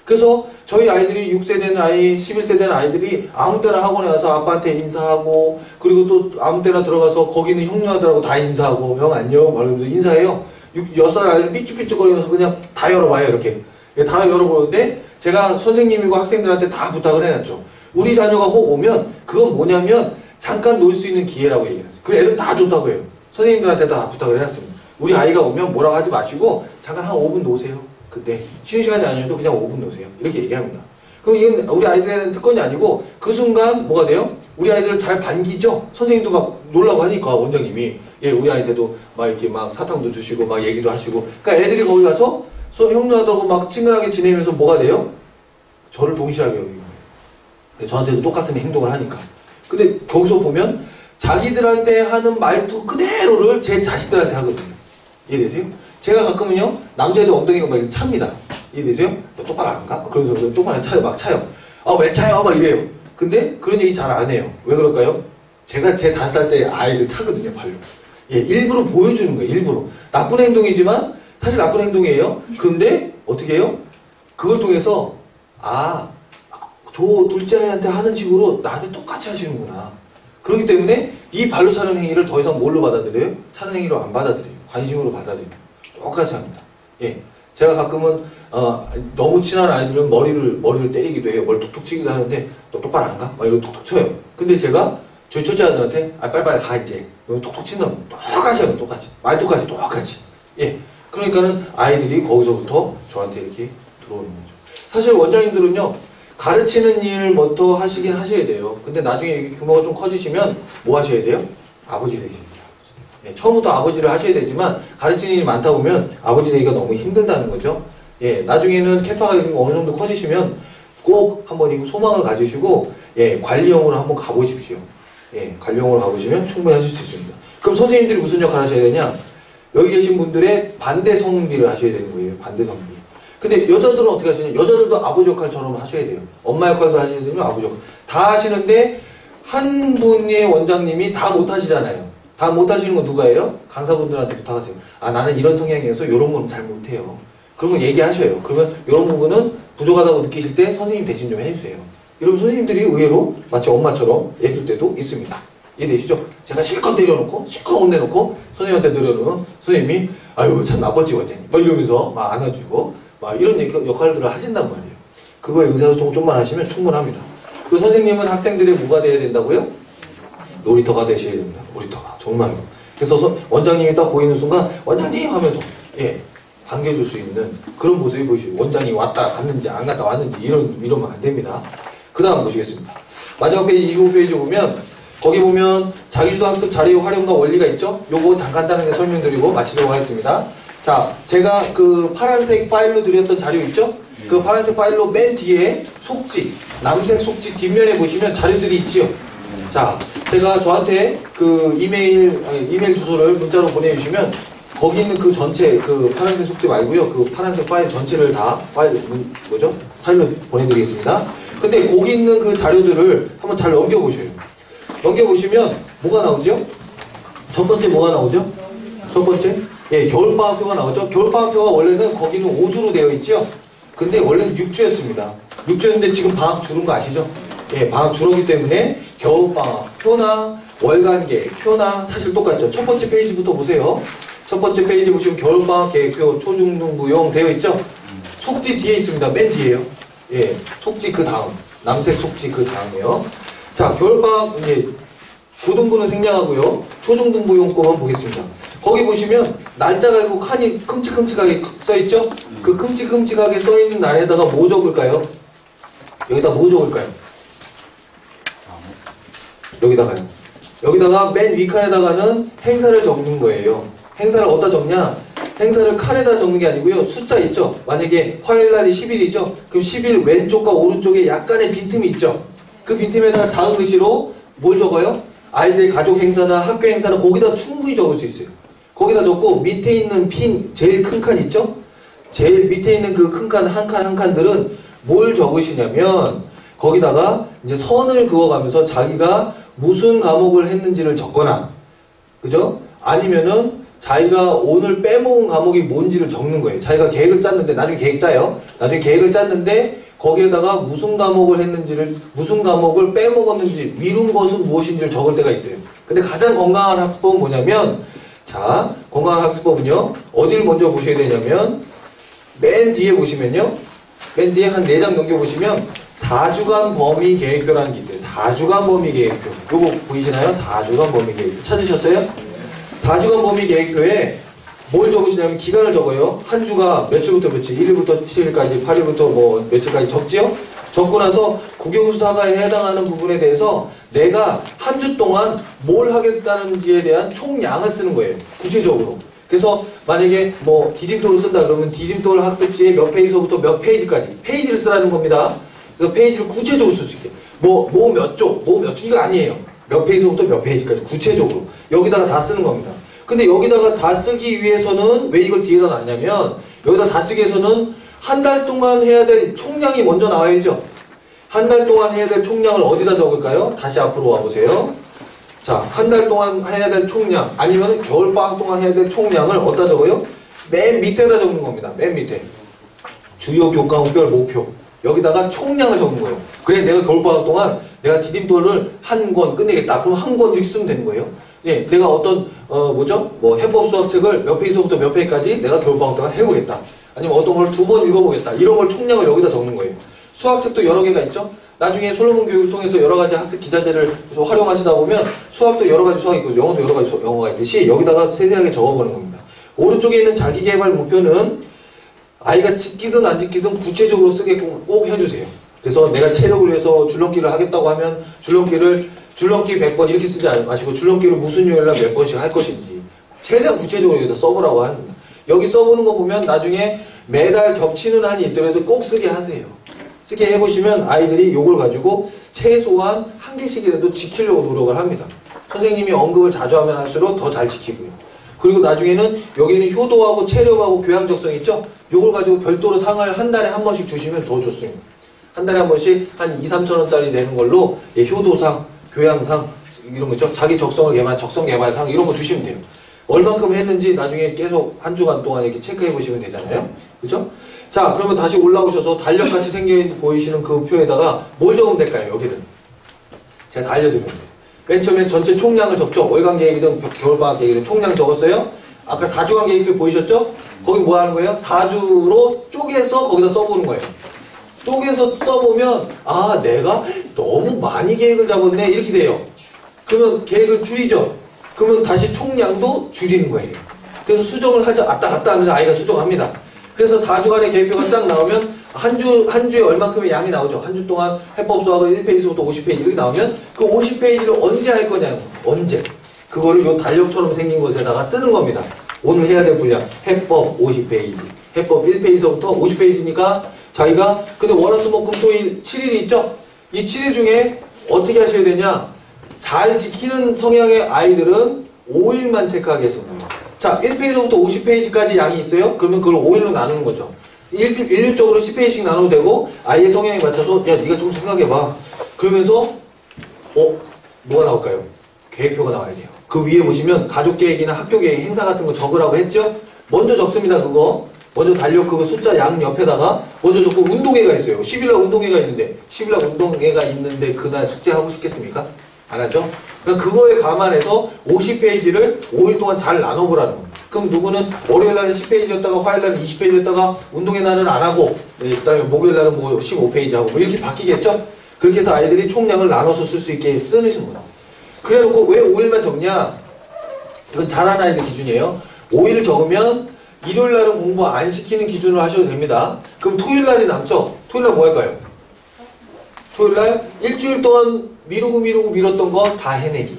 그래서 저희 아이들이 6세대는 아이, 11세대는 아이들이 아무 때나 학원에 와서 아빠한테 인사하고, 그리고 또 아무 때나 들어가서 거기는 형님들하고 다 인사하고, 형 안녕 말하면서 인사해요. 6살 아이들 삐쭉삐쭉거리면서 그냥 다 열어봐요. 이렇게 다 열어보는데, 제가 선생님이고 학생들한테 다 부탁을 해놨죠. 우리 자녀가 혹 오면 그건 뭐냐면 잠깐 놀 수 있는 기회라고 얘기했어요. 그 애들 다 좋다고 해요. 선생님들한테 다 부탁을 해놨습니다. 우리 아이가 오면 뭐라고 하지 마시고 잠깐 한 5분 노세요. 근데 쉬는 시간이 아니어도 그냥 5분 노세요. 이렇게 얘기합니다. 그럼 이건 우리 아이들에는 특권이 아니고, 그 순간 뭐가 돼요? 우리 아이들을 잘 반기죠? 선생님도 막 놀라고 하니까, 원장님이. 예, 우리 아이한테도 막 이렇게 막 사탕도 주시고 막 얘기도 하시고. 그러니까 애들이 거기 가서 형님하고 막 친근하게 지내면서 뭐가 돼요? 저를 동시하게 여기고. 저한테도 똑같은 행동을 하니까. 근데 거기서 보면 자기들한테 하는 말투 그대로를 제 자식들한테 하거든요. 이해되세요? 제가 가끔은요, 남자애들 엉덩이를 막 이렇게 찹니다. 이해되세요? 너 똑바로 안 가? 그러면서 똑바로 차요. 막 차요. 아, 왜 차요? 막 이래요. 근데 그런 얘기 잘 안 해요. 왜 그럴까요? 제가 제 5살 때 아이를 차거든요, 발로. 예, 일부러 보여주는 거예요, 일부러. 나쁜 행동이지만 사실 나쁜 행동이에요. 그런데 어떻게 해요? 그걸 통해서, 저 둘째 아이한테 하는 식으로 나한테 똑같이 하시는구나. 그렇기 때문에 이 발로 차는 행위를 더 이상 뭘로 받아들여요? 차는 행위로 안 받아들여요. 관심으로 받아들여요. 똑같이 합니다. 예. 제가 가끔은 너무 친한 아이들은 머리를 때리기도 해요. 머리 톡톡 치기도 하는데 너 똑바로 안 가? 막 이러고 톡톡 쳐요. 근데 제가 저희 첫째 아들한테 빨리빨리 가 이제. 톡톡 치면 똑같이 하면 똑같이. 말투까지 똑같이. 예. 그러니까는 아이들이 거기서부터 저한테 이렇게 들어오는 거죠. 사실 원장님들은요, 가르치는 일 먼저 하시긴 하셔야 돼요. 근데 나중에 규모가 좀 커지시면 뭐 하셔야 돼요? 아버지 되셔야 돼요. 예, 처음부터 아버지를 하셔야 되지만 가르치는 일이 많다 보면 아버지 되기가 너무 힘들다는 거죠. 예, 나중에는 캐파가 어느 정도 커지시면 꼭 한번 이 소망을 가지시고, 예, 관리형으로 한번 가보십시오. 예, 관리형으로 가보시면 충분히 하실 수 있습니다. 그럼 선생님들이 무슨 역할을 하셔야 되냐? 여기 계신 분들의 반대 성비를 하셔야 되는 거예요. 반대 성비. 근데 여자들은 어떻게 하시냐? 여자들도 아버지 역할처럼 하셔야 돼요. 엄마 역할도 하셔야 되면 아버지 역할. 다 하시는데 한 분의 원장님이 다 못하시잖아요. 다 못하시는 건 누가예요? 강사분들한테 부탁하세요. 아, 나는 이런 성향이어서 이런 건 잘 못해요. 그러면 얘기하셔요. 그러면 이런 부분은 부족하다고 느끼실 때 선생님 대신 좀 해주세요. 이러면 선생님들이 의외로 마치 엄마처럼 해줄 때도 있습니다. 이해되시죠? 제가 실컷 때려놓고 실컷 혼내놓고 선생님한테 늘어놓으면 선생님이 아유 참 아버지 원장님 막 이러면서 막 안아주고 막 이런 역할들을 하신단 말이에요. 그거에 의사소통 좀만 하시면 충분합니다. 그리고 선생님은 학생들의 뭐가 돼야 된다고요? 놀이터가 되셔야 됩니다. 놀이터가 정말로. 그래서 원장님이 딱 보이는 순간 원장님 하면서 예 반겨줄 수 있는 그런 모습이 보이시죠. 원장이 왔다 갔는지 안 갔다 왔는지 이러면 안 됩니다. 그 다음 보시겠습니다. 마지막 페이지 25페이지 보면 거기 보면 자기주도 학습 자료 활용과 원리가 있죠. 요거 잠깐 간단하게 설명드리고 마치도록 하겠습니다. 자, 제가 그 파란색 파일로 드렸던 자료 있죠? 그 파란색 파일로 맨 뒤에 속지, 남색 속지 뒷면에 보시면 자료들이 있지요. 자, 제가 저한테 그 이메일 주소를 문자로 보내주시면 거기 있는 그 전체, 그 파란색 속지 말고요. 그 파란색 파일 전체를 다 파일로 보내드리겠습니다. 근데 거기 있는 그 자료들을 한번 잘 넘겨보셔요. 넘겨보시면 뭐가 나오죠? 첫 번째 뭐가 나오죠? 첫 번째? 예, 겨울방학표가 나오죠? 겨울방학표가 원래는 거기는 5주로 되어 있죠? 근데 원래는 6주였습니다. 6주였는데 지금 방학 줄은 거 아시죠? 예, 방학 줄었기 때문에 겨울방학표나 월간계획표나 사실 똑같죠? 첫 번째 페이지부터 보세요. 첫 번째 페이지 보시면 겨울방학계획표 초중등부용 되어 있죠? 속지 뒤에 있습니다. 맨 뒤에요. 예, 속지 그 다음. 남색 속지 그 다음이요. 자, 겨울방학, 이제, 고등부는 생략하고요. 초중등부용 거만 보겠습니다. 거기 보시면, 날짜가 있고 칸이 큼직큼직하게 써있죠? 그 큼직큼직하게 써있는 날에다가 뭐 적을까요? 여기다 뭐 적을까요? 여기다가요. 여기다가 맨 위 칸에다가는 행사를 적는 거예요. 행사를 어디다 적냐? 행사를 칸에다 적는 게 아니고요. 숫자 있죠? 만약에 화요일날이 10일이죠? 그럼 10일 왼쪽과 오른쪽에 약간의 빈틈이 있죠? 그 빈틈에다가 작은 글씨로 뭘 적어요? 아이들의 가족 행사나 학교 행사는 거기다 충분히 적을 수 있어요. 거기다 적고 밑에 있는 핀 제일 큰 칸 있죠? 제일 밑에 있는 그 큰 칸 한 칸 한 칸들은 뭘 적으시냐면 거기다가 이제 선을 그어가면서 자기가 무슨 과목을 했는지를 적거나 그죠? 아니면은 자기가 오늘 빼먹은 과목이 뭔지를 적는 거예요. 자기가 계획을 짰는데 나중에 계획 짜요. 나중에 계획을 짰는데 거기에다가 무슨 과목을 했는지를 무슨 과목을 빼먹었는지 미룬 것은 무엇인지를 적을 때가 있어요. 근데 가장 건강한 학습법은 뭐냐면 자 건강한 학습법은요 어디를 먼저 보셔야 되냐면 맨 뒤에 보시면요 맨 뒤에 한 4장 넘겨보시면 4주간 범위 계획표라는 게 있어요. 4주간 범위 계획표 요거 보이시나요? 4주간 범위 계획표 찾으셨어요? 4주간 범위 계획표에 뭘 적으시냐면 기간을 적어요. 한 주가 며칠부터 며칠, 1일부터 7일까지, 8일부터 뭐 며칠까지 적지요? 적고 나서 국영수사과에 해당하는 부분에 대해서 내가 한 주 동안 뭘 하겠다는지에 대한 총량을 쓰는 거예요. 구체적으로. 그래서 만약에 뭐 디딤돌을 쓴다 그러면 디딤돌 학습지의 몇 페이지서부터 몇 페이지까지 페이지를 쓰라는 겁니다. 그래서 페이지를 구체적으로 쓸 수 있게. 뭐 몇 쪽, 이거 아니에요. 몇 페이지부터 몇 페이지까지 구체적으로 여기다가 다 쓰는 겁니다. 근데 여기다가 다 쓰기 위해서는 왜 이걸 뒤에다 놨냐면 여기다 다 쓰기 위해서는 한 달 동안 해야 될 총량이 먼저 나와야죠. 한 달 동안 해야 될 총량을 어디다 적을까요? 다시 앞으로 와보세요. 자, 한 달 동안 해야 될 총량 아니면 겨울방학 동안 해야 될 총량을 어디다 적어요? 맨 밑에다 적는 겁니다. 맨 밑에 주요 교과목별 목표 여기다가 총량을 적는 거예요. 그래 내가 겨울방학 동안 내가 디딤돌을 한 권 끝내겠다. 그럼 한 권 이렇게 쓰면 되는 거예요. 예, 내가 어떤 해법 수학책을 몇 페이지부터 몇 페이지까지 내가 겨울방학 동안 해보겠다. 아니면 어떤 걸 2번 읽어보겠다. 이런 걸 총량을 여기다 적는 거예요. 수학책도 여러 개가 있죠. 나중에 솔로몬 교육을 통해서 여러 가지 학습 기자재를 활용하시다 보면 수학도 여러 가지 수학이 있고 영어도 여러 가지 영어가 있듯이 여기다가 세세하게 적어보는 겁니다. 오른쪽에 있는 자기개발 목표는 아이가 지키든 안 지키든 구체적으로 쓰게끔 꼭 해주세요. 그래서 내가 체력을 위해서 줄넘기를 하겠다고 하면 줄넘기 100번 이렇게 쓰지 마시고 줄넘기를 무슨 요일날 몇 번씩 할 것인지 최대한 구체적으로 여기다 써보라고 합니다. 여기 써보는 거 보면 나중에 매달 겹치는 한이 있더라도 꼭 쓰게 하세요. 쓰게 해보시면 아이들이 이걸 가지고 최소한 한 개씩이라도 지키려고 노력을 합니다. 선생님이 언급을 자주 하면 할수록 더 잘 지키고요. 그리고 나중에는 여기는 효도하고 체력하고 교양 적성 있죠? 요걸 가지고 별도로 상을 한 달에 한 번씩 주시면 더 좋습니다. 한 달에 한 번씩 한 2, 3천 원짜리 되는 걸로 예, 효도상, 교양상 이런 거 있죠? 자기 적성을 개발한 적성 개발상 이런 거 주시면 돼요. 얼만큼 했는지 나중에 계속 한 주간 동안 이렇게 체크해 보시면 되잖아요. 그죠? 자, 그러면 다시 올라오셔서 달력같이 생겨 보이시는 그 표에다가 뭘 적으면 될까요? 여기는. 제가 다 알려드렸는데. 맨 처음에 전체 총량을 적죠. 월간 계획이든 겨울방학 계획이든 총량 적었어요. 아까 4주간 계획표 보이셨죠? 거기 뭐 하는 거예요? 4주로 쪼개서 거기다 써보는 거예요. 쪼개서 써보면 아 내가 너무 많이 계획을 잡았네 이렇게 돼요. 그러면 계획을 줄이죠. 그러면 다시 총량도 줄이는 거예요. 그래서 수정을 하죠. 왔다 갔다 하면서 아이가 수정합니다. 그래서 4주간의 계획표가 쫙 나오면 한 주에 얼만큼의 양이 나오죠. 한 주 동안 해법 수학을 1페이지부터 50페이지 이렇게 나오면 그 50페이지를 언제 할 거냐고. 언제. 그거를 요 달력처럼 생긴 것에다가 쓰는 겁니다. 오늘 해야 될 분량. 해법 50페이지. 해법 1페이지부터 50페이지니까 자기가 근데 월화수목금토일 7일이 있죠. 이 7일 중에 어떻게 하셔야 되냐. 잘 지키는 성향의 아이들은 5일만 체크하겠습니다. 자, 1페이지부터 50페이지까지 양이 있어요? 그러면 그걸 5일로 나누는 거죠. 일률적으로 10페이지씩 나눠도 되고 아이의 성향에 맞춰서 야 네가 좀 생각해봐. 그러면서 뭐가 나올까요? 계획표가 나와야 돼요. 그 위에 보시면 가족계획이나 학교계획 행사 같은 거 적으라고 했죠? 먼저 적습니다. 그거 먼저 달력 그거 숫자 양 옆에다가 먼저 적고 운동회가 있어요. 10일날 운동회가 있는데 10일날 운동회가 있는데 그날 숙제하고 싶겠습니까? 안 하죠? 그러니까 그거에 감안해서 50페이지를 5일 동안 잘 나눠보라는 겁니다. 그럼 누구는 월요일날은 10페이지였다가 화요일날은 20페이지였다가 운동회 날은 안 하고 그다음에 목요일날은 뭐 15페이지 하고 뭐 이렇게 바뀌겠죠? 그렇게 해서 아이들이 총량을 나눠서 쓸 수 있게 쓰는 거예요. 그래놓고 왜 5일만 적냐? 이건 잘하는 아이들 기준이에요. 5일을 적으면 일요일날은 공부 안 시키는 기준으로 하셔도 됩니다. 그럼 토요일날이 남죠? 토요일날 뭐 할까요? 토요일날 일주일 동안 미뤘던 거 다 해내기.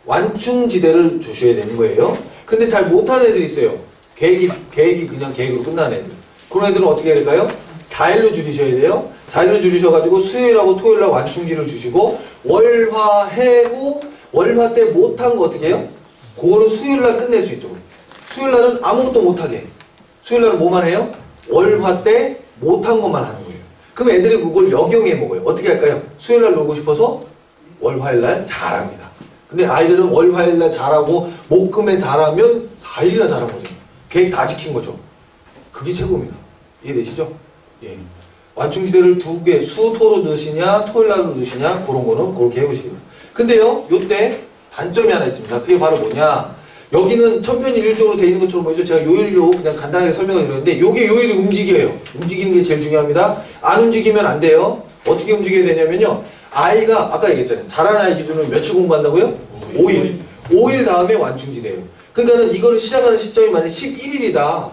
완충지대를 주셔야 되는 거예요. 근데 잘 못하는 애들이 있어요. 계획이 그냥 계획으로 끝나는 애들. 그런 애들은 어떻게 해야 될까요? 4일로 줄이셔야 돼요. 4일로 줄이셔가지고 수요일하고 토요일날 완충지를 주시고 월화해고 월화 때 못한 거 어떻게 해요? 그거를 수요일날 끝낼 수 있도록. 수요일날은 아무것도 못하게. 수요일날은 뭐만 해요? 월화 때 못한 것만 하는 거예요. 그럼 애들이 그걸 역용해 먹어요. 어떻게 할까요? 수요일날 놀고 싶어서 월화일날 잘합니다. 근데 아이들은 월화일날 잘하고 목금에 잘하면 4일이나 잘한 거죠. 계획 다 지킨 거죠. 그게 최고입니다. 이해되시죠? 예. 완충지대를 2개 수토로 넣으시냐 토요일날로 넣으시냐 그런 거는 그렇게 해보시기 바랍니다. 근데요 요때 단점이 하나 있습니다. 그게 바로 뭐냐, 여기는 천편일률적으로 되어 있는 것처럼 보이죠. 제가 요일로 그냥 간단하게 설명을 드렸는데 요게 요일이 움직여요. 움직이는 게 제일 중요합니다. 안 움직이면 안 돼요. 어떻게 움직여야 되냐면요, 아이가 아까 얘기했잖아요. 잘하는 아이 기준으로 며칠 공부한다고요? 5일. 5일 다음에 완충지대예요. 그러니까는 이거를 시작하는 시점이 만약 11일이다.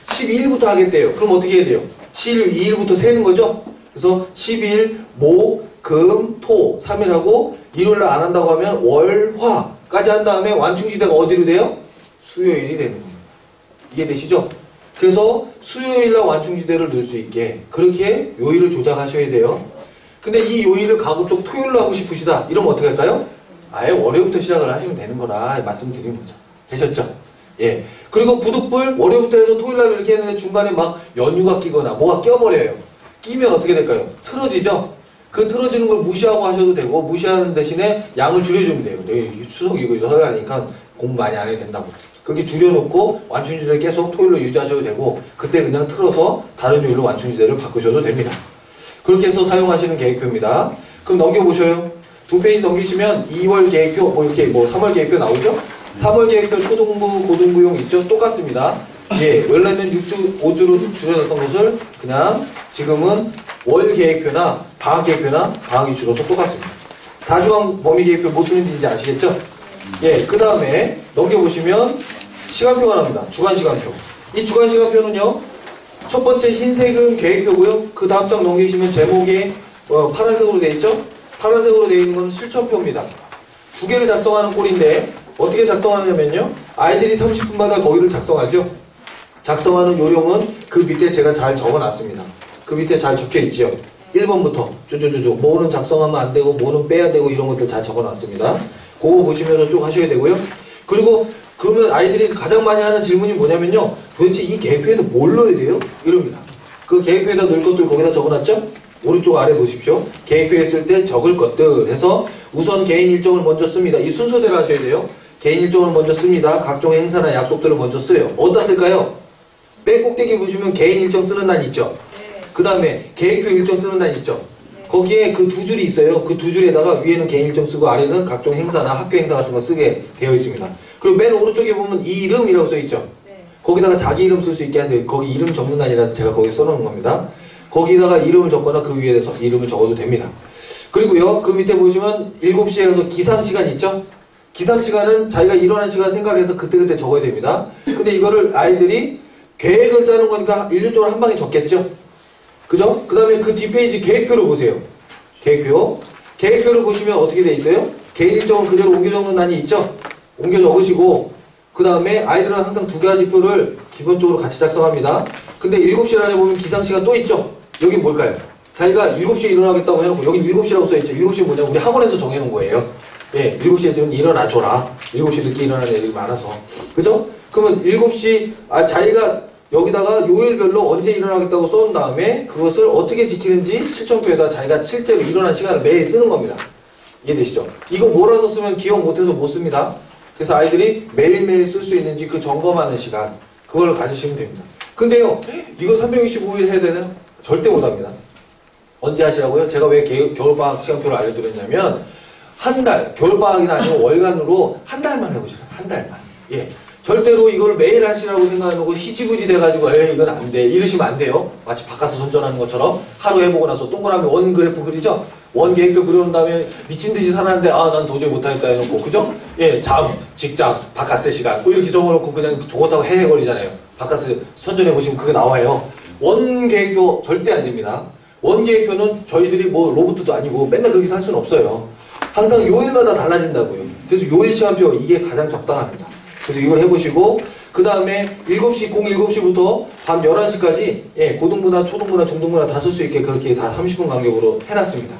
12일부터 하겠대요. 그럼 어떻게 해야 돼요? 10일, 2일부터 세는 거죠? 그래서 10일, 목, 금, 토, 3일 하고 일요일날 안 한다고 하면 월, 화까지 한 다음에 완충지대가 어디로 돼요? 수요일이 되는 거예요. 이해되시죠? 그래서 수요일날 완충지대를 넣을 수 있게 그렇게 요일을 조작하셔야 돼요. 근데 이 요일을 가급적 토요일로 하고 싶으시다. 이러면 어떻게 할까요? 아예 월요일부터 시작을 하시면 되는 거라 말씀드린 거죠. 되셨죠? 예. 그리고 부득불 월요일부터 해서 토요일날 이렇게 했는데 중간에 막 연휴가 끼거나 뭐가 껴버려요. 끼면 어떻게 될까요? 틀어지죠? 그 틀어지는 걸 무시하고 하셔도 되고 무시하는 대신에 양을 줄여주면 돼요. 추석이고 설날이니까 공부 많이 안 해도 된다고. 그렇게 줄여놓고 완충지대를 계속 토요일로 유지하셔도 되고 그때 그냥 틀어서 다른 요일로 완충지대를 바꾸셔도 됩니다. 그렇게 해서 사용하시는 계획표입니다. 그럼 넘겨보셔요. 2페이지 넘기시면 2월 계획표, 뭐 이렇게 뭐 3월 계획표 나오죠? 3월 계획표 초등부, 고등부용 있죠? 똑같습니다. 예, 원래는 6주, 5주로 줄여놨던 것을 그냥 지금은 월 계획표나 방학 계획표나 방학이 줄어서 똑같습니다. 4주간 범위 계획표 뭐 쓰는지 이제 아시겠죠? 예, 그 다음에 넘겨보시면 시간표가 나옵니다. 주간 시간표. 이 주간 시간표는요, 첫 번째 흰색은 계획표고요. 그 다음 장 넘기시면 제목에 파란색으로 되어 있죠? 파란색으로 되어 있는 건 실천표입니다. 2개를 작성하는 꼴인데 어떻게 작성하냐면요, 아이들이 30분마다 거기를 작성하죠. 작성하는 요령은 그 밑에 제가 잘 적어놨습니다. 그 밑에 잘 적혀있죠. 1번부터 쭈쭈쭈쭈 뭐는 작성하면 안 되고 뭐는 빼야 되고 이런 것들 잘 적어놨습니다. 그거 보시면서 쭉 하셔야 되고요. 그리고 그러면 아이들이 가장 많이 하는 질문이 뭐냐면요. 도대체 이 계획표에다 뭘 넣어야 돼요? 이럽니다. 그 계획표에다 넣을 것들 거기다 적어놨죠? 오른쪽 아래 보십시오. 계획표에 쓸 때 적을 것들 해서 우선 개인 일정을 먼저 씁니다. 이 순서대로 하셔야 돼요. 개인 일정을 먼저 씁니다. 각종 행사나 약속들을 먼저 써요. 어디다 쓸까요? 맨 꼭대기 보시면 개인 일정 쓰는 날 있죠? 네. 그 다음에 계획표 일정 쓰는 날 있죠? 네. 거기에 그 두 줄이 있어요. 그 두 줄에다가 위에는 개인 일정 쓰고 아래는 각종 행사나 학교 행사 같은 거 쓰게 되어 있습니다. 그리고 맨 오른쪽에 보면 이름이라고 써 있죠? 네. 거기다가 자기 이름 쓸 수 있게 하세요. 거기 이름 적는 날이라서 제가 거기 써놓은 겁니다. 거기다가 이름을 적거나 그 위에서 이름을 적어도 됩니다. 그리고요, 그 밑에 보시면 7시에 가서 기상시간 있죠? 기상시간은 자기가 일어난 시간 생각해서 그때그때 적어야 됩니다. 근데 이거를 아이들이 계획을 짜는 거니까 일률적으로 한 방에 적겠죠? 그죠? 그 다음에 그 뒷페이지 계획표를 보세요. 계획표. 계획표를 보시면 어떻게 돼 있어요? 개인 일정을 그대로 옮겨 적는 난이 있죠? 옮겨 적으시고, 그 다음에 아이들은 항상 두 가지 표를 기본적으로 같이 작성합니다. 근데 7시란에 보면 기상시간 또 있죠? 여기 뭘까요? 자기가 7시에 일어나겠다고 해놓고 여기 7시라고 써있죠? 7시 뭐냐? 우리 학원에서 정해놓은 거예요. 예, 7시에 지금 일어나줘라. 7시 늦게 일어나는 애들이 많아서. 그죠? 그러면 7시, 자기가 여기다가 요일별로 언제 일어나겠다고 써온 다음에 그것을 어떻게 지키는지 실천표에다 자기가 실제로 일어난 시간을 매일 쓰는 겁니다. 이해되시죠? 이거 몰아서 쓰면 기억 못해서 못 씁니다. 그래서 아이들이 매일매일 쓸 수 있는지 그 점검하는 시간, 그걸 가지시면 됩니다. 근데요, 이거 365일 해야 되나요? 절대 못합니다. 언제 하시라고요? 제가 왜 겨울방학 시간표를 알려드렸냐면 한 달, 겨울방학이나 아니면 월간으로 한 달만 해보시라고. 한 달만. 예. 절대로 이걸 매일 하시라고 생각해놓고 희지부지 돼가지고 이건 안 돼. 이러시면 안 돼요. 마치 바카스 선전하는 것처럼 하루 해보고 나서 동그라미 원 그래프 그리죠? 원 계획표 그려놓은 다음에 미친듯이 살았는데 난 도저히 못하겠다 해놓고 그죠? 예, 직장, 바카스 시간 뭐 이렇게 적어놓고 그냥 좋다고 헤헤거리잖아요. 바카스 선전해보시면 그게 나와요. 원 계획표 절대 안 됩니다. 원 계획표는 저희들이 뭐 로봇도 아니고 맨날 그렇게 살 수는 없어요. 항상 요일마다 달라진다고요. 그래서 요일 시간표 이게 가장 적당합니다. 그래서 이걸 해보시고 그 다음에 07시부터 밤 11시까지 예, 고등부나 초등부나 중등부나 다 쓸 수 있게 그렇게 다 30분 간격으로 해놨습니다.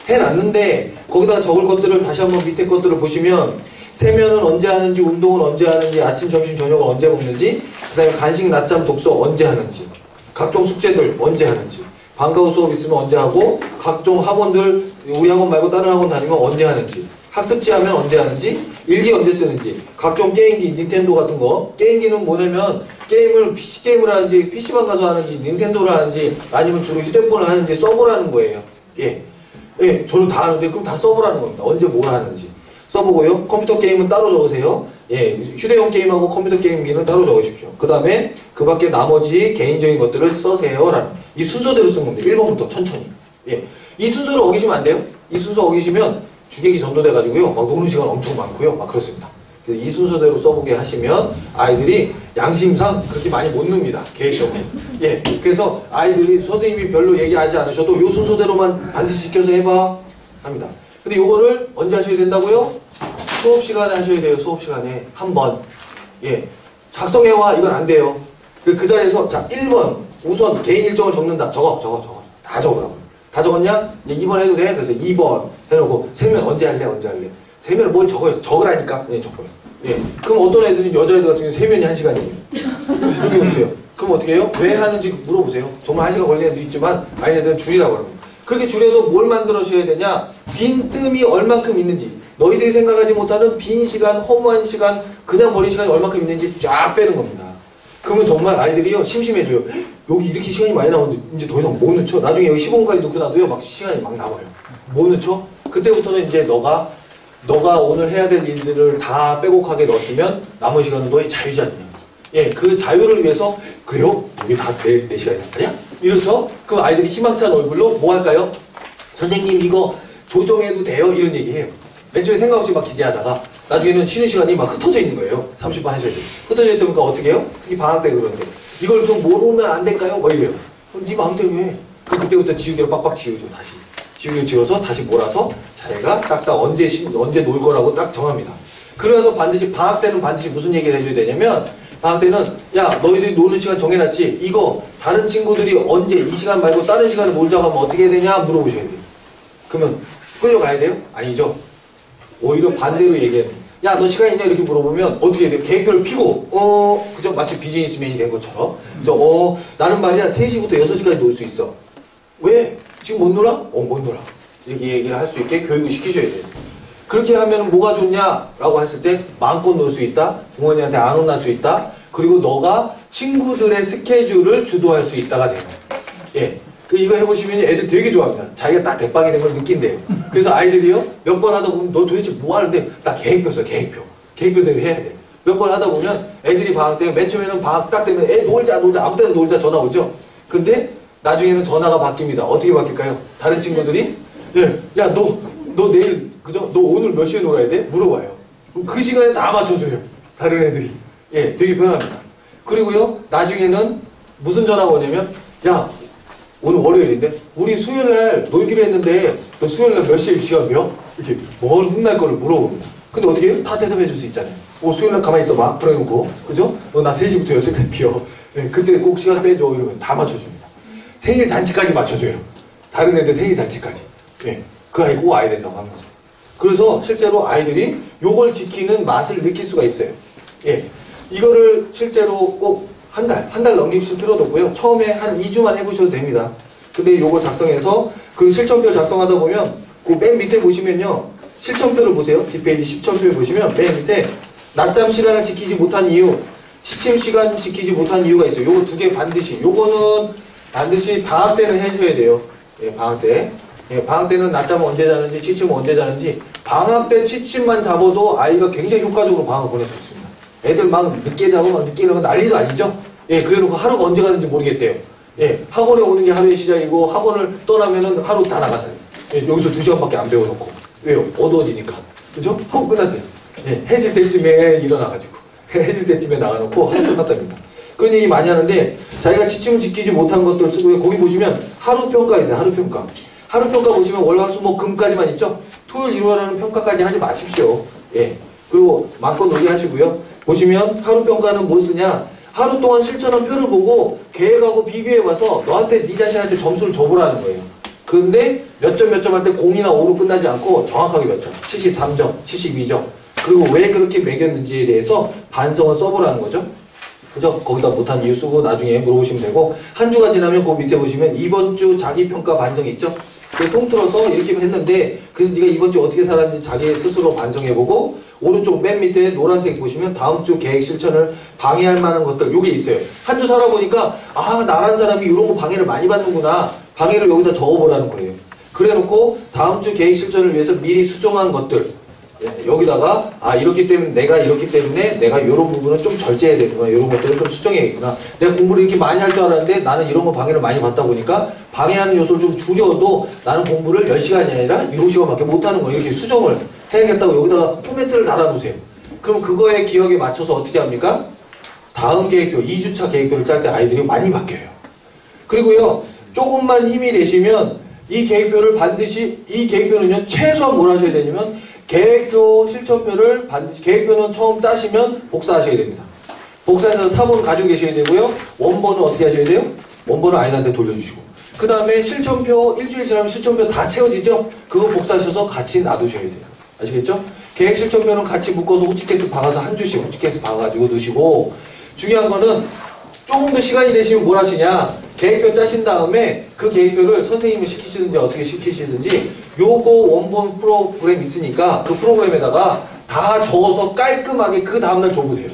해놨는데 거기다가 적을 것들을 다시 한번 밑에 것들을 보시면 세면은 언제 하는지, 운동은 언제 하는지, 아침, 점심, 저녁을 언제 먹는지, 그 다음에 간식, 낮잠, 독서 언제 하는지, 각종 숙제들 언제 하는지, 방과 후 수업 있으면 언제 하고, 각종 학원들 우리 학원 말고 다른 학원 다니면 언제 하는지, 학습지 하면 언제 하는지, 일기 언제 쓰는지, 각종 게임기, 닌텐도 같은 거. 게임기는 뭐냐면 게임을 PC 게임을 하는지, PC방 가서 하는지, 닌텐도를 하는지, 아니면 주로 휴대폰을 하는지 써보라는 거예요. 예. 예, 저는 다 하는데 그럼 다 써보라는 겁니다. 언제 뭘 하는지. 써보고요. 컴퓨터 게임은 따로 적으세요. 예, 휴대용 게임하고 컴퓨터 게임기는 따로 적으십시오. 그 다음에 그 밖에 나머지 개인적인 것들을 써세요. 라는 이 순서대로 쓴 겁니다. 1번부터 천천히. 예, 이 순서를 어기시면 안 돼요. 이 순서 어기시면 주객이 전도돼가지고요. 막 노는 시간 엄청 많고요. 막 그렇습니다. 그래서 이 순서대로 써보게 하시면 아이들이 양심상 그렇게 많이 못 늡니다. 계획적으로. 예, 그래서 아이들이 선생님이 별로 얘기하지 않으셔도 이 순서대로만 반드시 지켜서 해봐 합니다. 근데 요거를 언제 하셔야 된다고요? 수업 시간에 하셔야 돼요. 수업 시간에 한 번. 예, 작성해와 이건 안 돼요. 그 자리에서 자 1번 우선 개인 일정을 적는다. 적어. 다 적으라고. 다 적었냐? 2번 해도 돼. 그래서 2번 해놓고 세면 언제 할래? 세면을 뭘 적어요? 적으라니까. 네, 적어요. 예. 그럼 어떤 애들은 여자애들 같은 경우는 세면이 1시간이에요. 이렇게 보세요. 그럼 어떻게 해요? 왜 하는지 물어보세요. 정말 1시간 걸리는 애도 있지만 아닌 애들은 줄이라고 합니다. 그렇게 줄여서 뭘 만들어셔야 되냐? 빈틈이 얼만큼 있는지, 너희들이 생각하지 못하는 빈 시간, 허무한 시간, 그냥 버린 시간이 얼만큼 있는지 쫙 빼는 겁니다. 그러면 정말 아이들이요 심심해져요. 여기 이렇게 시간이 많이 나오는데 이제 더 이상 못 넣죠? 나중에 여기 15분까지 넣고 놔도요 막 시간이 막 남아요. 못 넣죠? 그때부터는 이제 너가 오늘 해야 될 일들을 다 빼곡하게 넣었으면 남은 시간은 너의 자유잖아요. 예, 그 자유를 위해서 그래요? 여기 다 내 시간이 남아냐? 이렇죠? 그럼 아이들이 희망찬 얼굴로 뭐 할까요? 선생님 이거 조정해도 돼요? 이런 얘기해요. 맨 처음에 생각 없이 막 기대하다가 나중에는 쉬는 시간이 막 흩어져 있는 거예요. 30분 하셔야 돼요. 흩어져 있다니까 어떻게 해요? 특히 방학 때 그런데 이걸 좀 모르면 안 될까요? 뭐 이래요. 그럼 네 마음대로 해. 그때부터 지우개로 빡빡 지우죠. 다시 지우개를 지워서 다시 몰아서 자기가 딱딱 언제 놀 거라고 딱 정합니다. 그래서 반드시 방학 때는 반드시 무슨 얘기를 해줘야 되냐면 방학 때는 야 너희들이 노는 시간 정해놨지? 이거 다른 친구들이 언제 이 시간 말고 다른 시간에 놀자고 하면 어떻게 해야 되냐 물어보셔야 돼요. 그러면 끌려가야 돼요? 아니죠. 오히려 반대로 얘기해요. 야, 너 시간 있냐? 이렇게 물어보면 어떻게 해야 돼? 계획표를 피고, 그죠? 마치 비즈니스맨이 된 것처럼. 그죠? 나는 말이야, 3시부터 6시까지 놀 수 있어. 왜? 지금 못 놀아? 못 놀아. 이렇게 얘기를 할 수 있게 교육을 시키셔야 돼요. 그렇게 하면 뭐가 좋냐라고 했을 때 마음껏 놀 수 있다. 부모님한테 안 혼날 수 있다. 그리고 너가 친구들의 스케줄을 주도할 수 있다가 돼요. 예. 이거 해보시면 애들 되게 좋아합니다. 자기가 딱 대빵이 된 걸 느낀대요. 그래서 아이들이요, 몇 번 하다 보면 너 도대체 뭐 하는데? 나 계획표 써, 계획표. 계획표대로 해야 돼. 몇 번 하다 보면 애들이 방학 때, 맨 처음에는 방학 딱 되면 애 놀자, 아무 때나 놀자 전화 오죠? 근데 나중에는 전화가 바뀝니다. 어떻게 바뀔까요? 다른 친구들이, 예, 야, 너 내일, 그죠? 너 오늘 몇 시에 놀아야 돼? 물어봐요. 그럼 그 시간에 다 맞춰줘요. 다른 애들이. 예, 되게 편합니다. 그리고요, 나중에는 무슨 전화가 오냐면, 야, 오늘 월요일인데 우리 수요일날 놀기로 했는데 너 수요일날 몇 시에 시간 몇? 이렇게 뭘 혼날 거를 물어봅니다. 근데 어떻게 해요? 다 대답해 줄 수 있잖아요. 수요일날 가만히 있어봐. 그래놓고 그죠? 너 나 3시부터 6시까지 비워. 네, 그때 꼭 시간 빼줘. 이러면 다 맞춰줍니다. 생일 잔치까지 맞춰줘요. 다른 애들 생일 잔치까지. 네, 그 아이 꼭 와야 된다고 하면서. 그래서 실제로 아이들이 요걸 지키는 맛을 느낄 수가 있어요. 예, 이거를 실제로 꼭 한 달 넘기실 필요도 없고요. 처음에 한 2주만 해보셔도 됩니다. 근데 요거 작성해서 그 실천표 작성하다 보면 그 맨 밑에 보시면요. 실천표를 보세요. 뒷페이지 실천표 보시면 맨 밑에 낮잠 시간을 지키지 못한 이유, 취침 시간 지키지 못한 이유가 있어요. 요거 2개 반드시. 요거는 반드시 방학 때는 해줘야 돼요. 예, 방학 때. 예, 방학 때는 낮잠을 언제 자는지, 취침은 언제 자는지, 방학 때 취침만 잡아도 아이가 굉장히 효과적으로 방학을 보낼 수 있습니다. 애들 막 늦게 자고 막 늦게 일어나고 난리도 아니죠? 예, 그래 놓고 하루가 언제 가는지 모르겠대요. 예, 학원에 오는 게 하루의 시작이고, 학원을 떠나면은 하루 다 나간다. 예, 여기서 2시간밖에 안 배워놓고. 왜요? 어두워지니까. 그죠? 하고 끝났대요. 예, 해질 때쯤에 일어나가지고. 해질 때쯤에 나가놓고 하루 끝났답니다. 그런 얘기 많이 하는데, 자기가 지침을 지키지 못한 것들 쓰고요. 거기 보시면 하루 평가 있어요. 하루 평가. 하루 평가 보시면 월, 화, 수, 목, 금까지만 있죠? 토요일, 일요일하는 평가까지 하지 마십시오. 예. 그리고 마음껏 놀게 하시고요. 보시면 하루 평가는 뭐 쓰냐? 하루 동안 실천한 표를 보고 계획하고 비교해봐서 너한테 네 자신한테 점수를 줘보라는 거예요. 그런데 몇 점 할 때 0이나 5로 끝나지 않고 정확하게 몇 점, 73점, 72점. 그리고 왜 그렇게 매겼는지에 대해서 반성을 써보라는 거죠. 그죠? 거기다 못한 이유 쓰고 나중에 물어보시면 되고, 한 주가 지나면 그 밑에 보시면 이번 주 자기평가 반성이 있죠? 통틀어서 이렇게 했는데, 그래서 네가 이번 주 어떻게 살았는지 자기 스스로 반성해보고, 오른쪽 맨 밑에 노란색 보시면 다음 주 계획 실천을 방해할 만한 것들, 요게 있어요. 한 주 살아보니까, 아, 나란 사람이 이런 거 방해를 많이 받는구나. 방해를 여기다 적어보라는 거예요. 그래 놓고 다음 주 계획 실천을 위해서 미리 수정한 것들, 여기다가 이렇기 때문에 내가 이렇기 때문에 내가 이런 부분은 좀 절제해야 되구나, 이런 것들은 좀 수정해야겠구나. 내가 공부를 이렇게 많이 할 줄 알았는데 나는 이런 거 방해를 많이 받다 보니까 방해하는 요소를 좀 줄여도 나는 공부를 10시간이 아니라 7시간밖에 못하는 거, 이렇게 수정을 해야겠다고 여기다가 포맷을 달아놓으세요. 그럼 그거에 기억에 맞춰서 어떻게 합니까? 다음 계획표, 2주차 계획표를 짤 때 아이들이 많이 바뀌어요. 그리고요, 조금만 힘이 되시면 이 계획표를 반드시, 이 계획표는요, 최소한 뭘 하셔야 되냐면 계획표 실천표를 반드시, 계획표는 처음 짜시면 복사하셔야 됩니다. 복사해서 사본 가지고 계셔야 되고요. 원본은 어떻게 하셔야 돼요? 원본을 아이들한테 돌려주시고, 그 다음에 실천표, 일주일 지나면 실천표 다 채워지죠? 그거 복사하셔서 같이 놔두셔야 돼요. 아시겠죠? 계획 실천표는 같이 묶어서 호치케이스 박아서 한 주씩 호치케이스 박아가지고 넣으시고, 중요한 거는 조금 더 시간이 되시면 뭘 하시냐, 계획표 짜신 다음에 그 계획표를 선생님을 시키시든지 어떻게 시키시든지 요거 원본 프로그램 있으니까 그 프로그램에다가 다 적어서 깔끔하게 그 다음날 줘보세요.